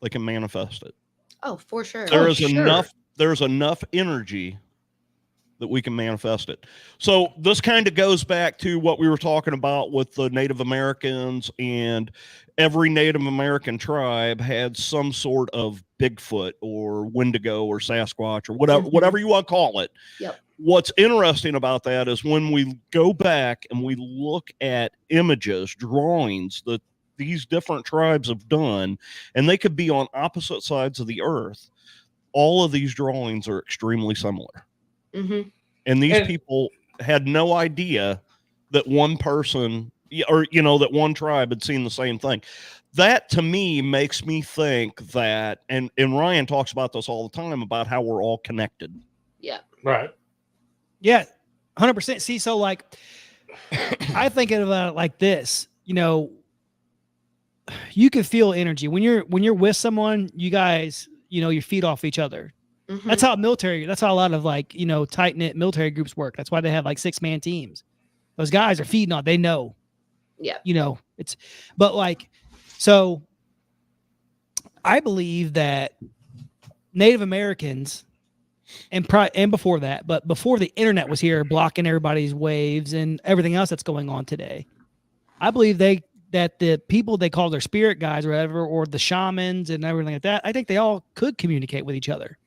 they can manifest it. Oh, for sure. There is there's enough energy that we can manifest it. So this kind of goes back to what we were talking about with the Native Americans, and every Native American tribe had some sort of Bigfoot or Wendigo or Sasquatch or whatever you want to call it. Yep. What's interesting about that is when we go back and we look at images, drawings that these different tribes have done, and they could be on opposite sides of the earth, all of these drawings are extremely similar. Mm-hmm. And these people had no idea that one person or, that one tribe had seen the same thing. That to me makes me think that, and Ryan talks about this all the time about how we're all connected. Yeah. Right. Yeah. 100%. See, so like, I think about it like this, you can feel energy when you're with someone, you guys, you feed off each other. Mm-hmm. That's how a lot of like, tight knit military groups work. That's why they have like 6-man teams. Those guys are feeding on, they know. Yeah. But like, so I believe that Native Americans and before that, but before the internet was here blocking everybody's waves and everything else that's going on today, I believe that the people they call their spirit guides or whatever, or the shamans and everything like that, I think they all could communicate with each other.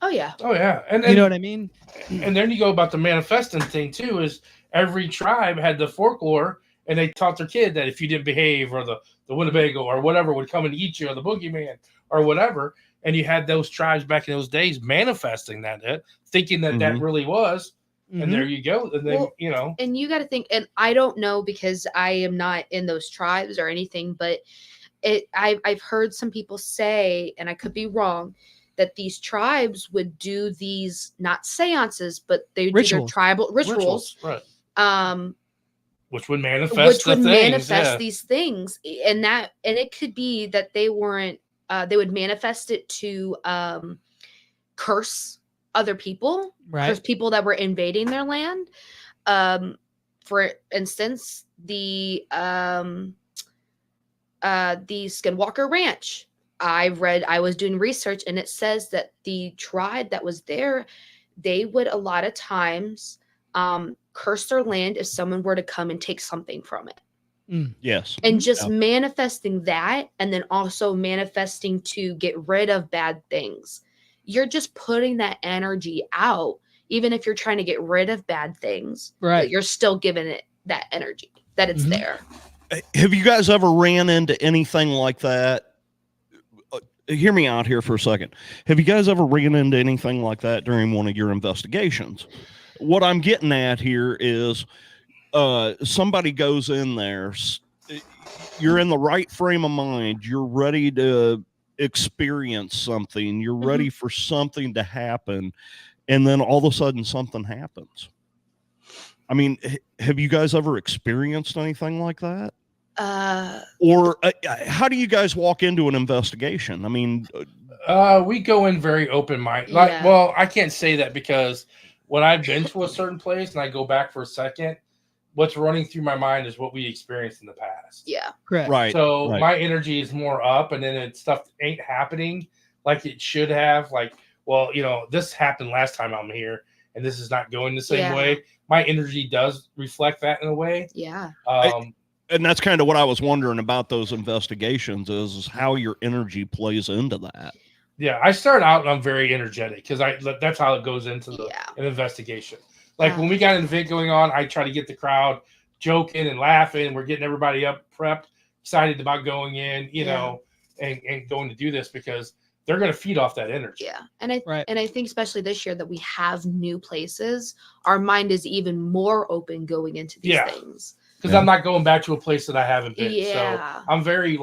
Oh yeah. Oh yeah. And you know what I mean? And then you go about the manifesting thing too, is every tribe had the folklore, and they taught their kid that if you didn't behave, or the Winnebago or whatever would come and eat you, or the boogeyman or whatever. And you had those tribes back in those days manifesting that, thinking that that really was. And there you go. And then, And you got to think, and I don't know because I am not in those tribes or anything, but I've heard some people say, and I could be wrong, that these tribes would do these, not seances, but they would do their tribal rituals. Right. Which would manifest these things. And it could be that they weren't, they would manifest it to curse other people, curse people that were invading their land. For instance, the Skinwalker Ranch. I was doing research, and it says that the tribe that was there, they would a lot of times curse their land if someone were to come and take something from it. Yes. And just manifesting that, and then also manifesting to get rid of bad things. You're just putting that energy out, even if you're trying to get rid of bad things. Right. You're still giving it that energy, that it's there. Have you guys ever ran into anything like that? Hear me out here for a second. Have you guys ever ran into anything like that during one of your investigations? What I'm getting at here is somebody goes in there, you're in the right frame of mind, you're ready to experience something, you're ready for something to happen, and then all of a sudden something happens. I mean, have you guys ever experienced anything like that? Or how do you guys walk into an investigation? I mean, we go in very open-minded. Well, I can't say that because when I've been to a certain place and I go back for a second, what's running through my mind is what we experienced in the past. Yeah. Correct. Right. So my energy is more up, and then stuff ain't happening like it should have. Like, well, this happened last time I'm here, and this is not going the same way. My energy does reflect that in a way. Yeah. And that's kind of what I was wondering about those investigations is how your energy plays into that. Yeah, I start out and I'm very energetic because that's how it goes into an investigation. Like when we got an event going on, I try to get the crowd joking and laughing. We're getting everybody up, prepped, excited about going in, and going to do this because they're going to feed off that energy. Yeah. And I think especially this year that we have new places, our mind is even more open going into these things. Because I'm not going back to a place that I haven't been. Yeah. So I'm very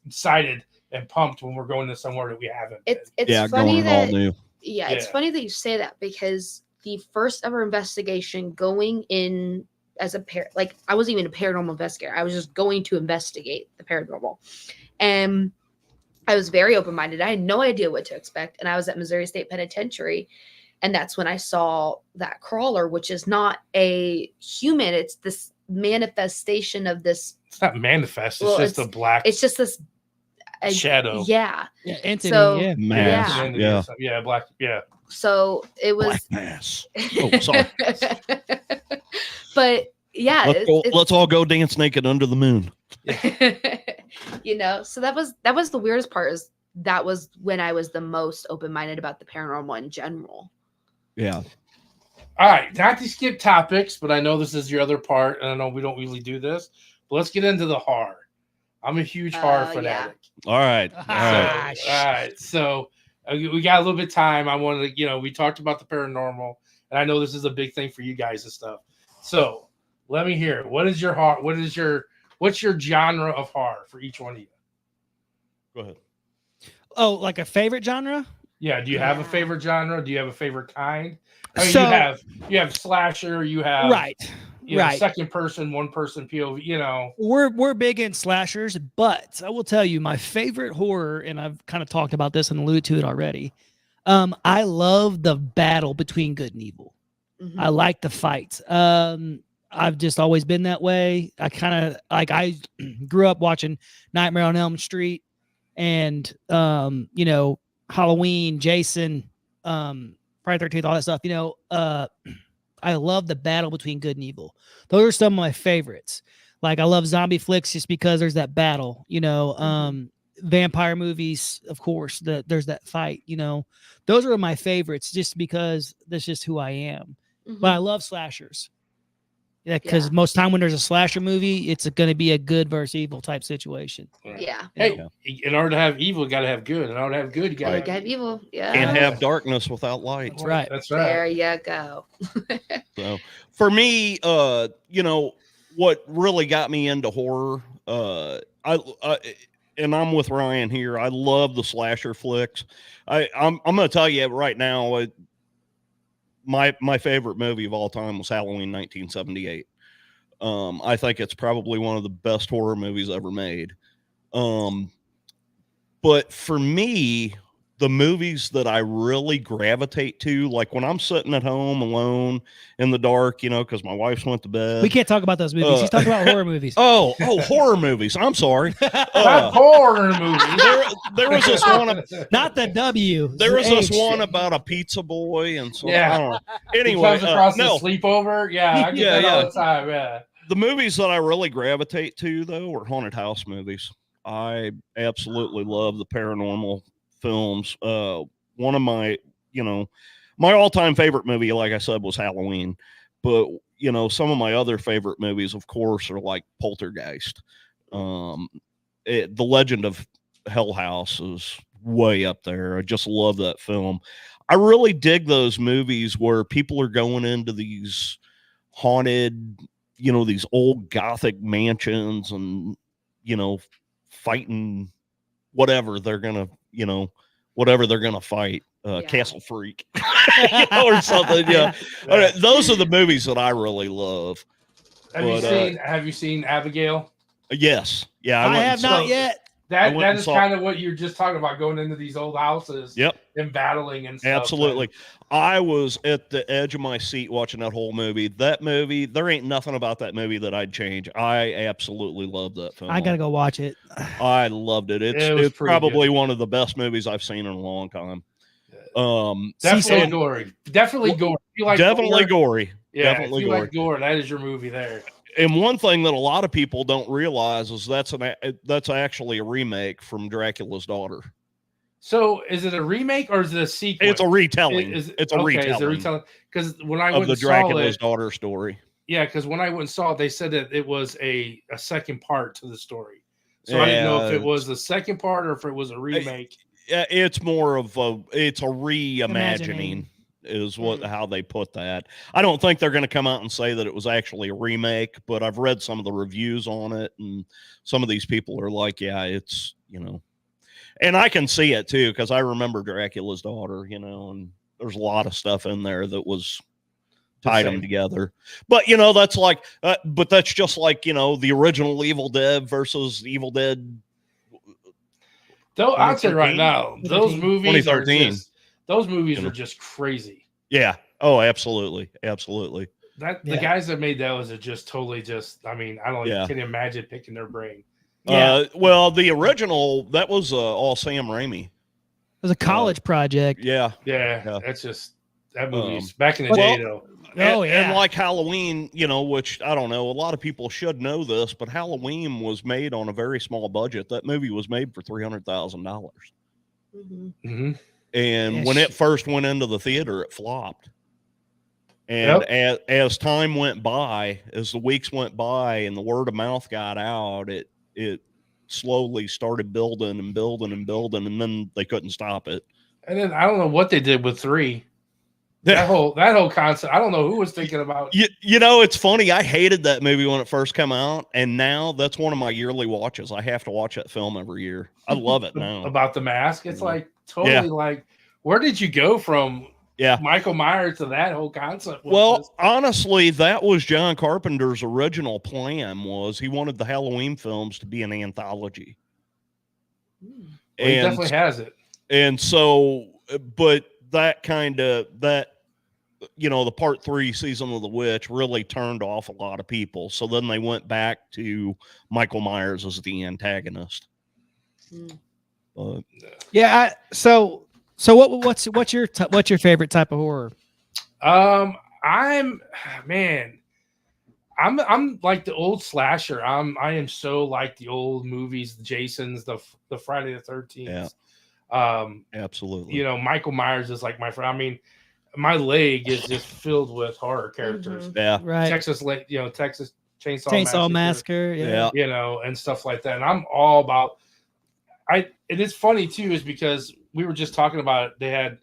excited and pumped when we're going to somewhere that we haven't been. It's funny that all new. Yeah, it's funny that you say that because the first ever investigation going in as I wasn't even a paranormal investigator. I was just going to investigate the paranormal. And I was very open-minded. I had no idea what to expect. And I was at Missouri State Penitentiary. And that's when I saw that crawler, which is not a human. It's this manifestation of this. It's not manifest. It's just a black. It's just this shadow. Yeah. Yeah. Entity. So, mask. Black. Yeah. So it was. Black Mass. Oh, sorry. But yeah, Let's all go dance naked under the moon. you know, so that was the weirdest part, is that was when I was the most open-minded about the paranormal in general. Yeah. All right, not to skip topics, but I know this is your other part, and I know we don't usually do this, but let's get into the horror. I'm a huge horror fanatic. Yeah. All right. All right. So we got a little bit of time. I wanted to, we talked about the paranormal, and I know this is a big thing for you guys and stuff. So let me hear it. What is your horror? What's your genre of horror for each one of you? Go ahead. Oh, like a favorite genre? Yeah. Do you have a favorite genre? Do you have a favorite kind? I mean, you have slasher. You have second person, one person POV. We're big in slashers, but I will tell you my favorite horror, and I've kind of talked about this and alluded to it already. I love the battle between good and evil. Mm-hmm. I like the fights. I've just always been that way. I grew up watching Nightmare on Elm Street and Halloween, Jason, Friday 13th, all that stuff. I love the battle between good and evil. Those are some of my favorites. Like I love zombie flicks just because there's that battle. Vampire movies, of course. There's that fight. Those are my favorites just because that's just who I am. Mm-hmm. But I love slashers. Yeah, because most time when there's a slasher movie, it's going to be a good versus evil type situation. Yeah. Hey, in order to have evil, you got to have good. In order to have good, you got to have evil. Yeah. Can't have darkness without light. That's right. That's right. There you go. So for me, what really got me into horror, and I'm with Ryan here. I love the slasher flicks. I'm going to tell you right now. My favorite movie of all time was Halloween 1978. I think it's probably one of the best horror movies ever made. But for me, the movies that I really gravitate to, like when I'm sitting at home alone in the dark, because my wife's went to bed. We can't talk about those movies. He's talking about horror movies. Oh, horror movies. I'm sorry. Horror movies. There was this one. Not the W. There was this one about a pizza boy and so. Yeah. I don't know. Anyway, comes across the sleepover. Yeah, I get that all the time. Yeah. The movies that I really gravitate to though are haunted house movies. I absolutely love the paranormal films. One of my all-time favorite movie, like I said, was Halloween. But some of my other favorite movies, of course, are like Poltergeist. The Legend of Hell House is way up there. I just love that film. I really dig those movies where people are going into these haunted, these old Gothic mansions and, fighting whatever they're gonna fight, Castle Freak, or something. Yeah, those are the movies that I really love. Have you seen Abigail? Yes. Yeah, I have not yet. That is kind of what you're just talking about, going into these old houses. Yep. And battling and stuff. Absolutely. I was at the edge of my seat watching that whole movie. That movie, there ain't nothing about that movie that I'd change. I absolutely love that film. I got to go watch it. I loved it. It's probably one of the best movies I've seen in a long time. Definitely gory. Definitely gory. Definitely gory. Yeah, if you like gore, that is your movie there. And one thing that a lot of people don't realize is that's actually a remake from Dracula's Daughter. So is it a remake or is it a sequel? It's a retelling. It's a retelling. Because when I went of the Dracula's Daughter story. Yeah, because when I went and saw it, they said that it was a second part to the story. So I didn't know if it was the second part or if it was a remake. It's more of a reimagining. Is how they put that. I don't think they're going to come out and say that it was actually a remake, but I've read some of the reviews on it, and some of these people are like, yeah, it's, and I can see it too, because I remember Dracula's Daughter, and there's a lot of stuff in there that was tied them together. But, that's like, but that's just like, the original Evil Dead versus Evil Dead. Though I'll tell you right now, those movies 2013. Those movies are just crazy. Yeah. Oh, absolutely. Absolutely. The guys that made those are just totally I mean, I don't can imagine picking their brain. Yeah. Well, the original, that was all Sam Raimi. was a college project. Yeah. Yeah, that's just that movie's back in the well, day though. And like Halloween, you know, which I don't know, a lot of people should know this, but Halloween was made on a very small budget. That movie was made for $300,000. And when it first went into the theater, it flopped. And as time went by, as the weeks went by and the word of mouth got out, it slowly started building and building and building, and then they couldn't stop it. And then I don't know what they did with 3. That whole concept, I don't know who was thinking about. You know, it's funny. I hated that movie when it first came out, and now that's one of my yearly watches. I have to watch that film every year. I love it now. About the mask, it's like totally like, where did you go from? Michael Myers to that whole concept. Well, honestly, that was John Carpenter's original plan. Was he wanted the Halloween films to be an anthology? Well, he definitely has it. And so, but you know, the part 3 season of the witch really turned off a lot of people. So then they went back to Michael Myers as the antagonist. So what's your favorite type of horror? I'm like the old slasher. I am so like the old movies, the Jasons, the Friday the 13th. Absolutely. You know, Michael Myers is like my friend. I mean, my leg is just filled with horror characters. Yeah. Right. Texas Chainsaw Massacre. Yeah. You know, and stuff like that. And I'm all about and it's funny too, is because we were just talking about it.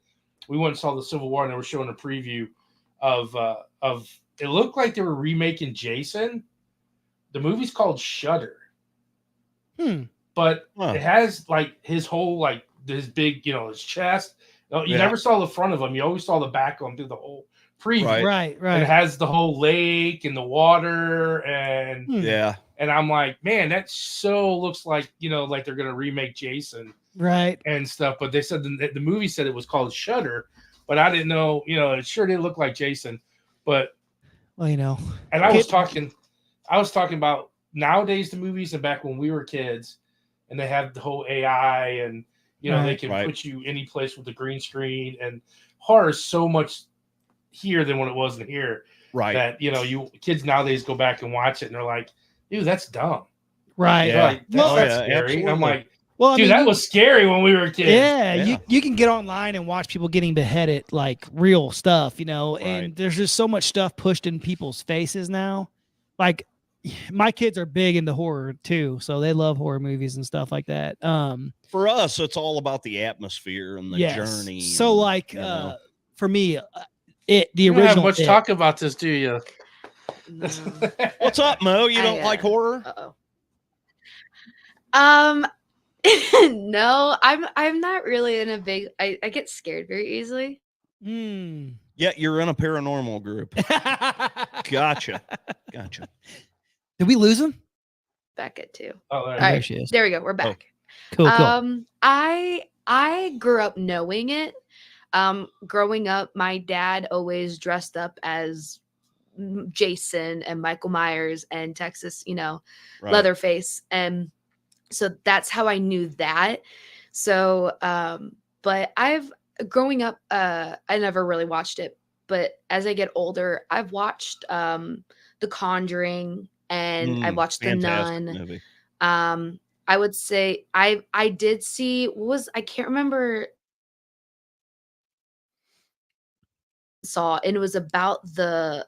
We went and saw the Civil War and they were showing a preview of it looked like they were remaking Jason. The movie's called Shudder. But it has like his whole like his big, you know, his chest. You never saw the front of him. You always saw the back of him through the whole preview. Right. And it has the whole lake and the water and and I'm like, man, that so looks like, you know, like they're gonna remake Jason, right, and stuff. But they said the movie said it was called Shudder, but I didn't know. You know, it sure didn't look like Jason. But well, you know, and I was talking about nowadays the movies and back when we were kids, and they have the whole AI and you know they can put you any place with the green screen, and horror is so much here than when it wasn't here. Right. That, you know, kids nowadays go back and watch it and they're like, dude, that's dumb. Right. Yeah. Like, that's scary. Absolutely. I'm like, well, dude, that was scary when we were kids. Yeah. You can get online and watch people getting beheaded, like real stuff, you know, and there's just so much stuff pushed in people's faces now. Like my kids are big into horror too, so they love horror movies and stuff like that. For us, it's all about the atmosphere and the journey. So like, for me, the you original. Don't have much talk about this, do you? No. What's up, Mo? You don't like horror? No, I'm not really in a big. I get scared very easily. Yeah, you're in a paranormal group. Gotcha. Did we lose him? Back at 2. Oh, all right, she is. There we go. We're back. Cool. Cool. I grew up knowing it. Growing up, my dad always dressed up as Jason and Michael Myers and Texas, you know, Leatherface. And so that's how I knew that. So, but growing up, I never really watched it. But as I get older, I've watched The Conjuring and I've watched The Nun. Movie. I would say I did see, I can't remember. Saw, and it was about the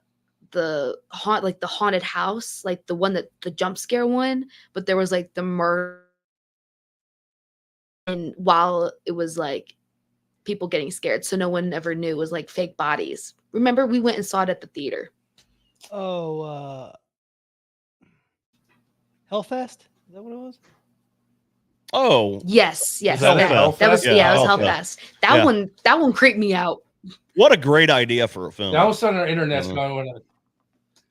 haunted house, like the one that the jump scare one, but there was like the murder, and while it was like people getting scared, so no one ever knew it was like fake bodies. Remember, we went and saw it at the theater. Hellfest? Is that what it was? Oh, yes. that was Hellfest. That one creeped me out. What a great idea for a film. That was on our internet going.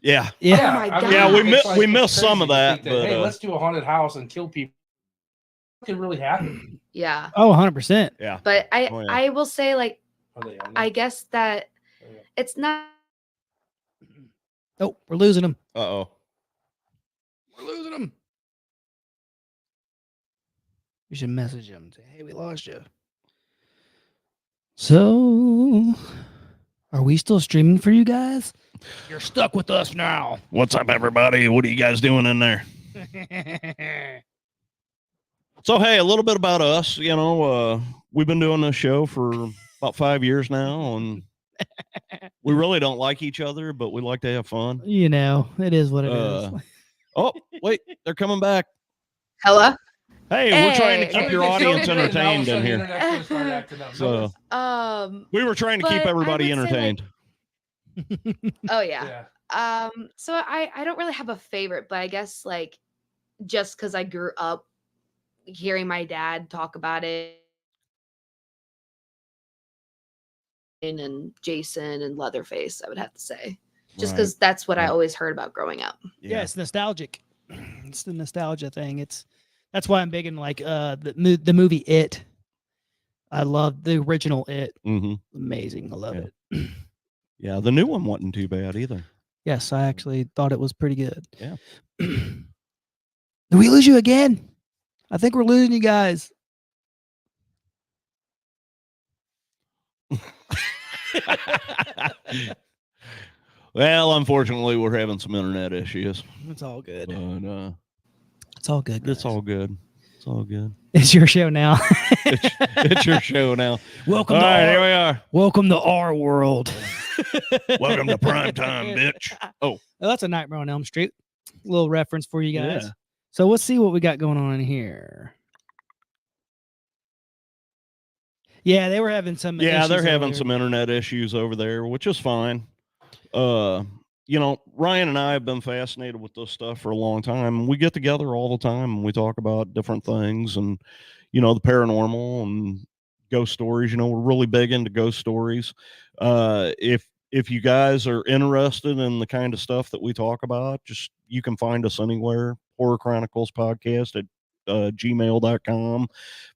Yeah. Oh my God. Yeah, we missed some of that. But, hey, let's do a haunted house and kill people. It could really happen. Yeah. Oh, 100%. Yeah. But I will say, like, I guess that it's not. Oh, we're losing him. Uh-oh. We're losing him. You should message him and say, hey, we lost you. So, are we still streaming for you guys? You're stuck with us now. What's up, everybody? What are you guys doing in there? So, hey, a little bit about us. We've been doing this show for about 5 years now, and we really don't like each other, but we like to have fun. It is what it is. Oh, wait, they're coming back. Hello. Hey, we're trying to Hey. keep your audience entertained in here. So, we were trying to keep but I everybody would say, entertained. Oh yeah. So I don't really have a favorite, but I guess like just because I grew up hearing my dad talk about it and Jason and Leatherface, I would have to say. Just because that's what I always heard about growing up. Yeah, it's nostalgic. It's the nostalgia thing. That's why I'm big in like the movie It. I love the original It. Mm-hmm. Amazing. I love it. Yeah, the new one wasn't too bad either. Yes, I actually thought it was pretty good. Yeah. Did we lose you again? I think we're losing you guys. Well, unfortunately, we're having some internet issues. It's all good. But, It's all good. it's all good. It's all good. It's your show now. It's your show now. Welcome All to right, our, here we are. welcome to our world. Welcome to prime time, bitch. Oh, Well, that's a Nightmare on Elm Street. A little reference for you guys. Yeah. So let's see what we got going on in here. Yeah, they were having some. yeah, they're issues having earlier. some internet issues over there, which is fine. Ryan and I have been fascinated with this stuff for a long time. We get together all the time and we talk about different things and, the paranormal and ghost stories. We're really big into ghost stories. If you guys are interested in the kind of stuff that we talk about, you can find us anywhere. Horror Chronicles podcast at gmail.com.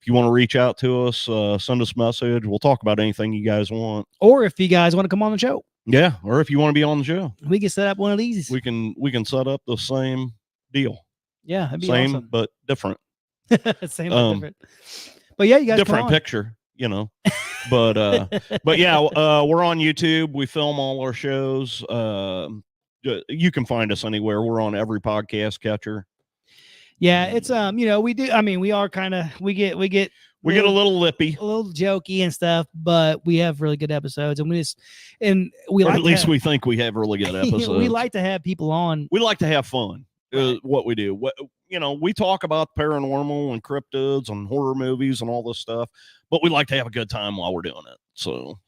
If you want to reach out to us, send us a message. We'll talk about anything you guys want. Or if you guys want to come on the show, Yeah, or if you want to be on the show, we can set up one of these. we can set up the same deal. Yeah, that'd be Same awesome. but different. Same but different. But yeah, you guys Different come on. picture, But yeah, we're on YouTube. We film all our shows. You can find us anywhere. We're on every podcast catcher. Yeah, it's we do. I mean, we are kind of we get a little lippy. a little jokey and stuff, but we have really good episodes, and we Or like at least we think we have really good episodes. we like to have people on. We like to have fun. Right. What we do. We talk about paranormal and cryptids and horror movies and all this stuff, but we like to have a good time while we're doing it. So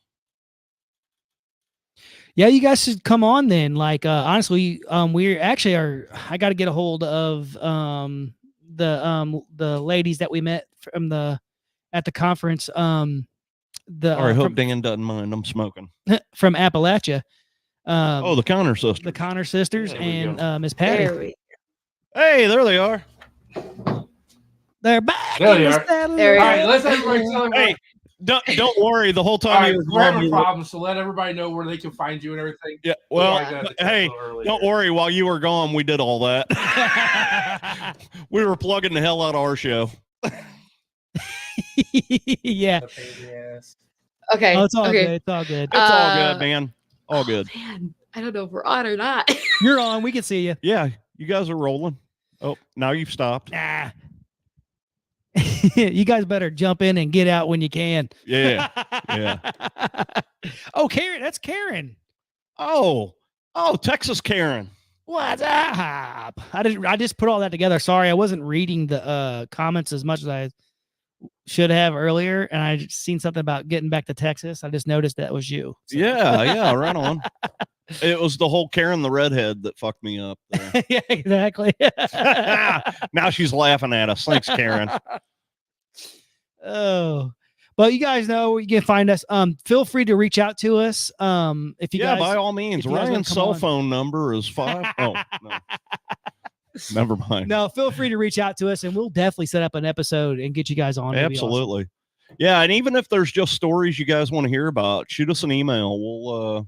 Yeah, you guys should come on then. Like honestly, we actually are. I got to get a hold of the ladies that we met at the conference. I hope Dan doesn't mind. I'm smoking. From Appalachia. The Connor sisters. The Connor sisters There we and Miss Patty. There we Hey, there they are. They're back. There in they the are. saddle. There we All are. right, let's everybody tell Hey, don't worry. The whole All time right, you were we're gone, having you were- problems, so let everybody know where they can find you and everything. Yeah. Well, I got the hey, a little earlier. don't worry. While you were gone, we did all that. We were plugging the hell out of our show. Yeah. The pain in the ass. Okay. Oh, it's all okay. good. It's all good. It's all Uh, good, man. All good. Man, I don't know if we're on or not. You're on. We can see you. Yeah, you guys are rolling. Oh, now you've stopped. Nah. You guys better jump in and get out when you can. Yeah. Yeah. Oh, Karen. That's Karen. Oh, Texas Karen. What's up? I just put all that together. Sorry, I wasn't reading the comments as much as I should have earlier, and I just seen something about getting back to Texas. I just noticed that was you. So- Yeah, right on. It was the whole Karen the redhead that fucked me up there. Yeah, exactly. Now she's laughing at us. Thanks, Karen. Oh, but you guys know where you can find us. Feel free to reach out to us. If you guys, by all means. if you guys wanna Ryan's come cell on. phone number is 5. Oh, no. Never mind. no, feel free to reach out to us, and we'll definitely set up an episode and get you guys on. It'll be awesome. Absolutely. Yeah, and even if there's just stories you guys want to hear about, shoot us an email.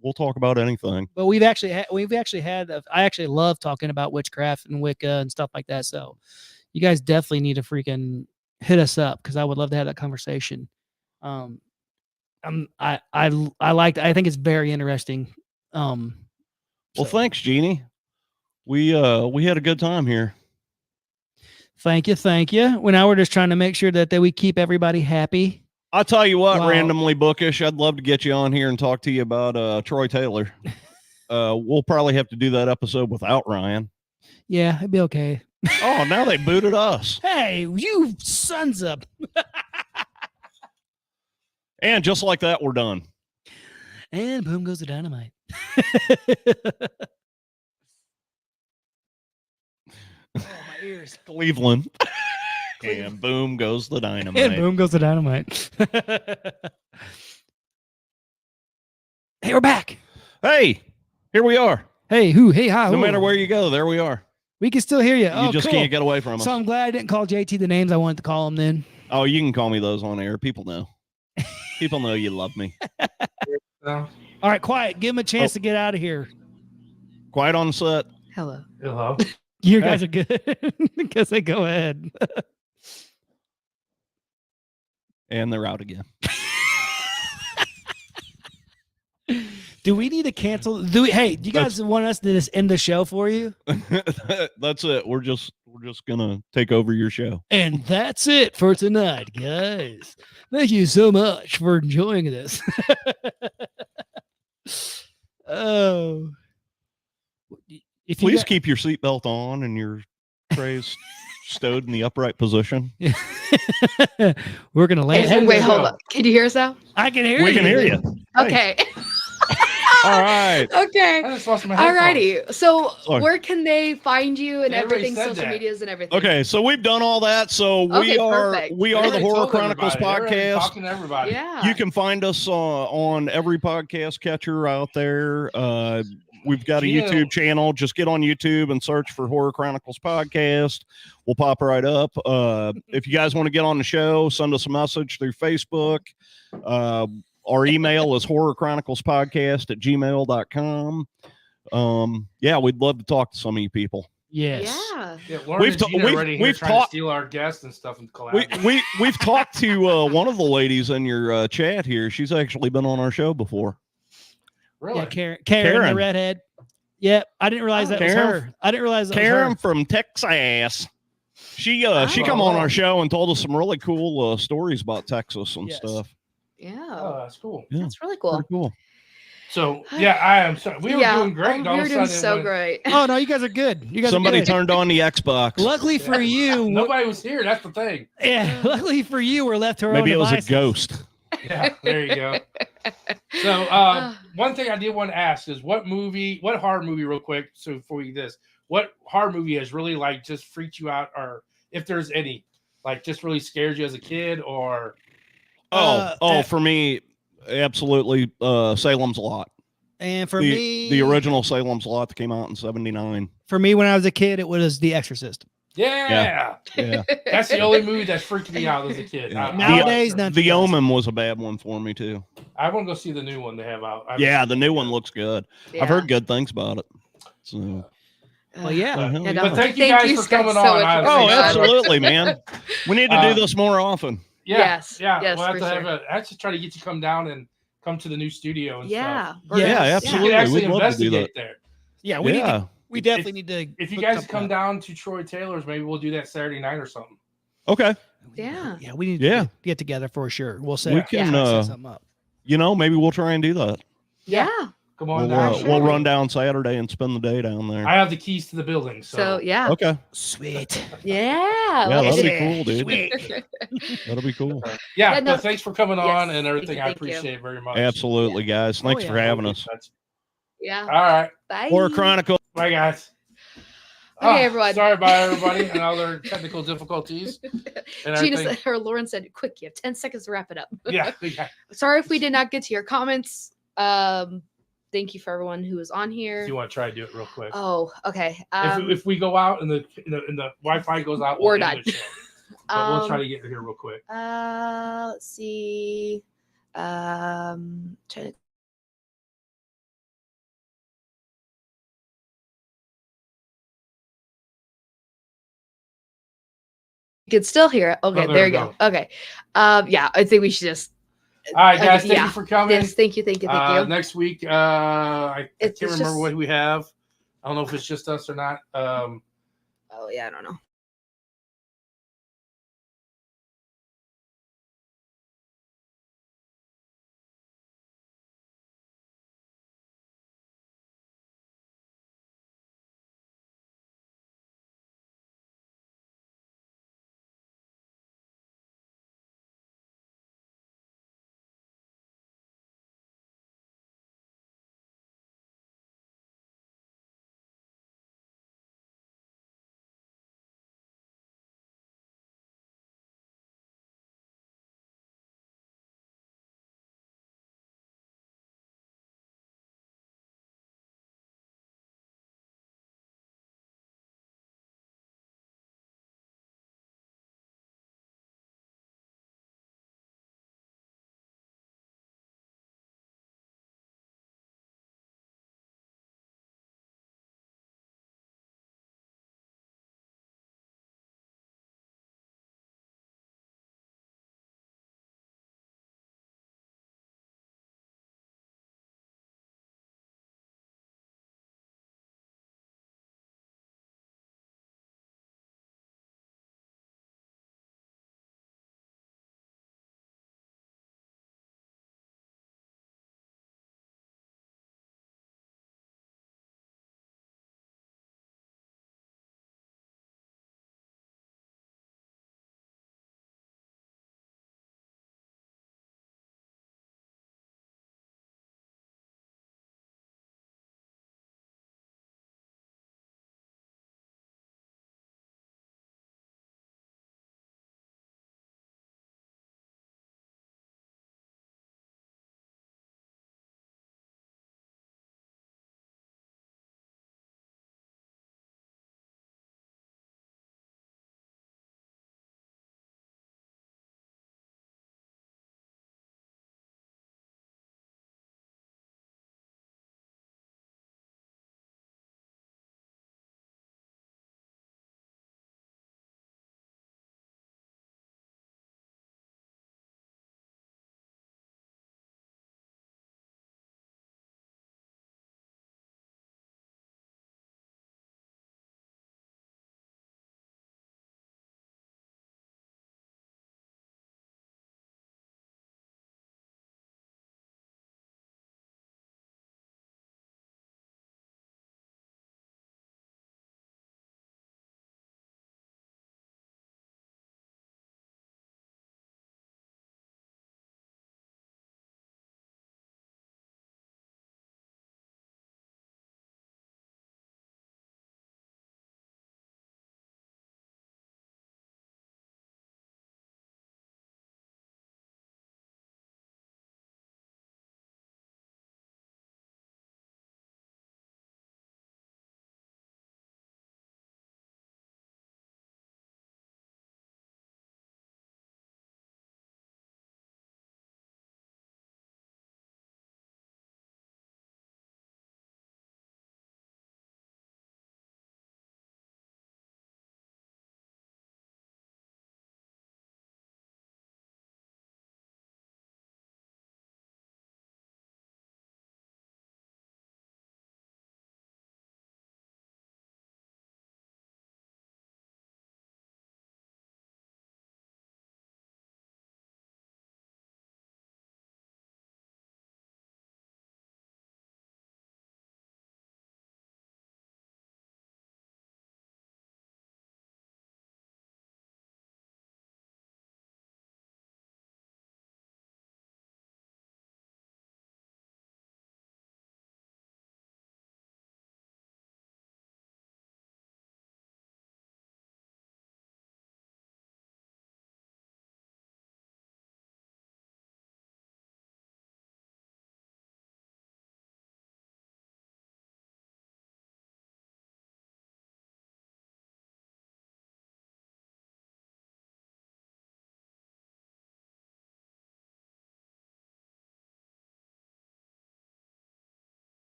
We'll talk about anything. But we've actually had. I actually love talking about witchcraft and Wicca and stuff like that. So, you guys definitely need to freaking hit us up because I would love to have that conversation. I think it's very interesting. Well, So, thanks, Jeannie. We had a good time here. thank you. Well, now we're just trying to make sure that we keep everybody happy. I'll tell you what, Wow. randomly bookish, I'd love to get you on here and talk to you about Troy Taylor. We'll probably have to do that episode without Ryan. Yeah, it'd be okay. Oh, now they booted us. Hey, you sons of. And just like that, we're done. And boom goes the dynamite. Oh, my ears. Cleveland. And boom goes the dynamite. And boom goes the dynamite. Hey, we're back. Hey, here we are. Hey, who? Hey, hi. No who? matter where you go, there we are. We can still hear you. You just can't get away from us. So I'm glad I didn't call JT the names I wanted to call him then. Oh, you can call me those on air. People know. People know you love me. All right, quiet. Give him a chance to get out of here. Quiet on the set. Hello. Hello. You guys are good. Because they go ahead. And they're out again. Do we need to cancel? Hey, do you guys want us to just end the show for you? That's it. We're just gonna take over your show. And that's it for tonight, guys. Thank you so much for enjoying this. Oh, if Please keep your seatbelt on and your trays stowed in the upright position. We're gonna land. Hey, wait, hold up. Can you hear us now? I can hear you. We can hear you. Okay. All right. Okay. I just lost my headphones. Alrighty. So Sorry. where can they find you and Everybody everything, said social that. medias and everything? Okay, so we've done all that. So Okay, we are perfect. the Everybody Horror told Chronicles everybody. They're already podcast. talking to everybody. Yeah. You can find us on every podcast catcher out there. We've got a Gino. YouTube channel. Just get on YouTube and search for Horror Chronicles podcast. We'll pop right up. If you guys want to get on the show, send us a message through Facebook. Our email is horrorchroniclespodcast@gmail.com. Yeah, we'd love to talk to some of you people. Yes. Yeah. Yeah, Lauren We've and ta- Gina we've- already here we've trying talked- to steal our guests and stuff and collaborate. We've talked to one of the ladies in your chat here. She's actually been on our show before. Really? Yeah, Karen, the redhead. Yep, I didn't realize that was Karen- her. I didn't realize that Karen was her. from Texas. She come on our show and told us some really cool stories about Texas and Yes. stuff. Yeah. Oh, that's cool. Yeah, That's really cool. pretty cool. So yeah, I am sorry. We were doing great. We All were of a doing sudden, so when great. Oh no, you guys are good. You guys Somebody are good. turned on the Xbox. Luckily for you, nobody was here. That's the thing. yeah. Luckily for you, we're left to our Maybe own it was devices. a ghost. Yeah, there you go. So one thing I did want to ask is what horror movie, real quick, so before we do this, what horror movie has really like just freaked you out, or if there's any, like just really scared you as a kid, or For me, absolutely, Salem's Lot. And for me, the original Salem's Lot that came out in '79. For me, when I was a kid, it was The Exorcist. yeah, Yeah, that's the only movie that freaked me out as a kid. Yeah. Nowadays, none. The Omen was a bad one for me too. I want to go see the new one they have out. The new one looks good. Yeah. I've heard good things about it. So, Well, yeah. But, Yeah, but thank you guys for coming so on. much I for oh, being on. absolutely, man. We need to do this more often. Yeah, Yes, yeah. yes, we'll have for to have sure. I have to try to get you to come down and come to the new studio and Yeah. stuff. we're- Yeah, You absolutely. can actually We'd love to do investigate there. Yeah, we need Yeah. to, we definitely need to. If you hook guys something come up. down to Troy Taylor's, maybe we'll do that Saturday night or something. Okay. Yeah. Yeah, we need Yeah. to get together for sure. We'll set, We can, set something up. Maybe we'll try and do that. Yeah. Come on We'll, down. we'll run down Saturday and spend the day down there. I have the keys to the building, So yeah. Okay. Sweet. Yeah. Yeah, that'd be Yeah. cool, dude. Sweet. That'll be cool. yeah, Yeah, no, but thanks for coming on and everything. I thank you. appreciate it very much. Absolutely, guys. Thanks yeah. for having us. Yeah. All right. Bye. Horror Chronicles. Bye, guys. Okay, everyone. Sorry about everybody and other technical difficulties. And Gina everything. said, or Lauren said, quick, you have 10 seconds to wrap it up. Yeah. Sorry if we did not get to your comments. Thank you for everyone who was on here. Do you want to try to do it real quick? Oh, okay. If we go out and the Wi-Fi goes out, We're we'll done. end the show. But we'll try to get here real quick. Let's see. Trying to you can still hear it. Okay, there there we you go. Okay. Yeah, I think we should just All right, guys. Okay, Thank yeah. you for coming. Yes, thank you. Next week, I It's can't remember just- what we have. I don't know if it's just us or not. Oh yeah, I don't know.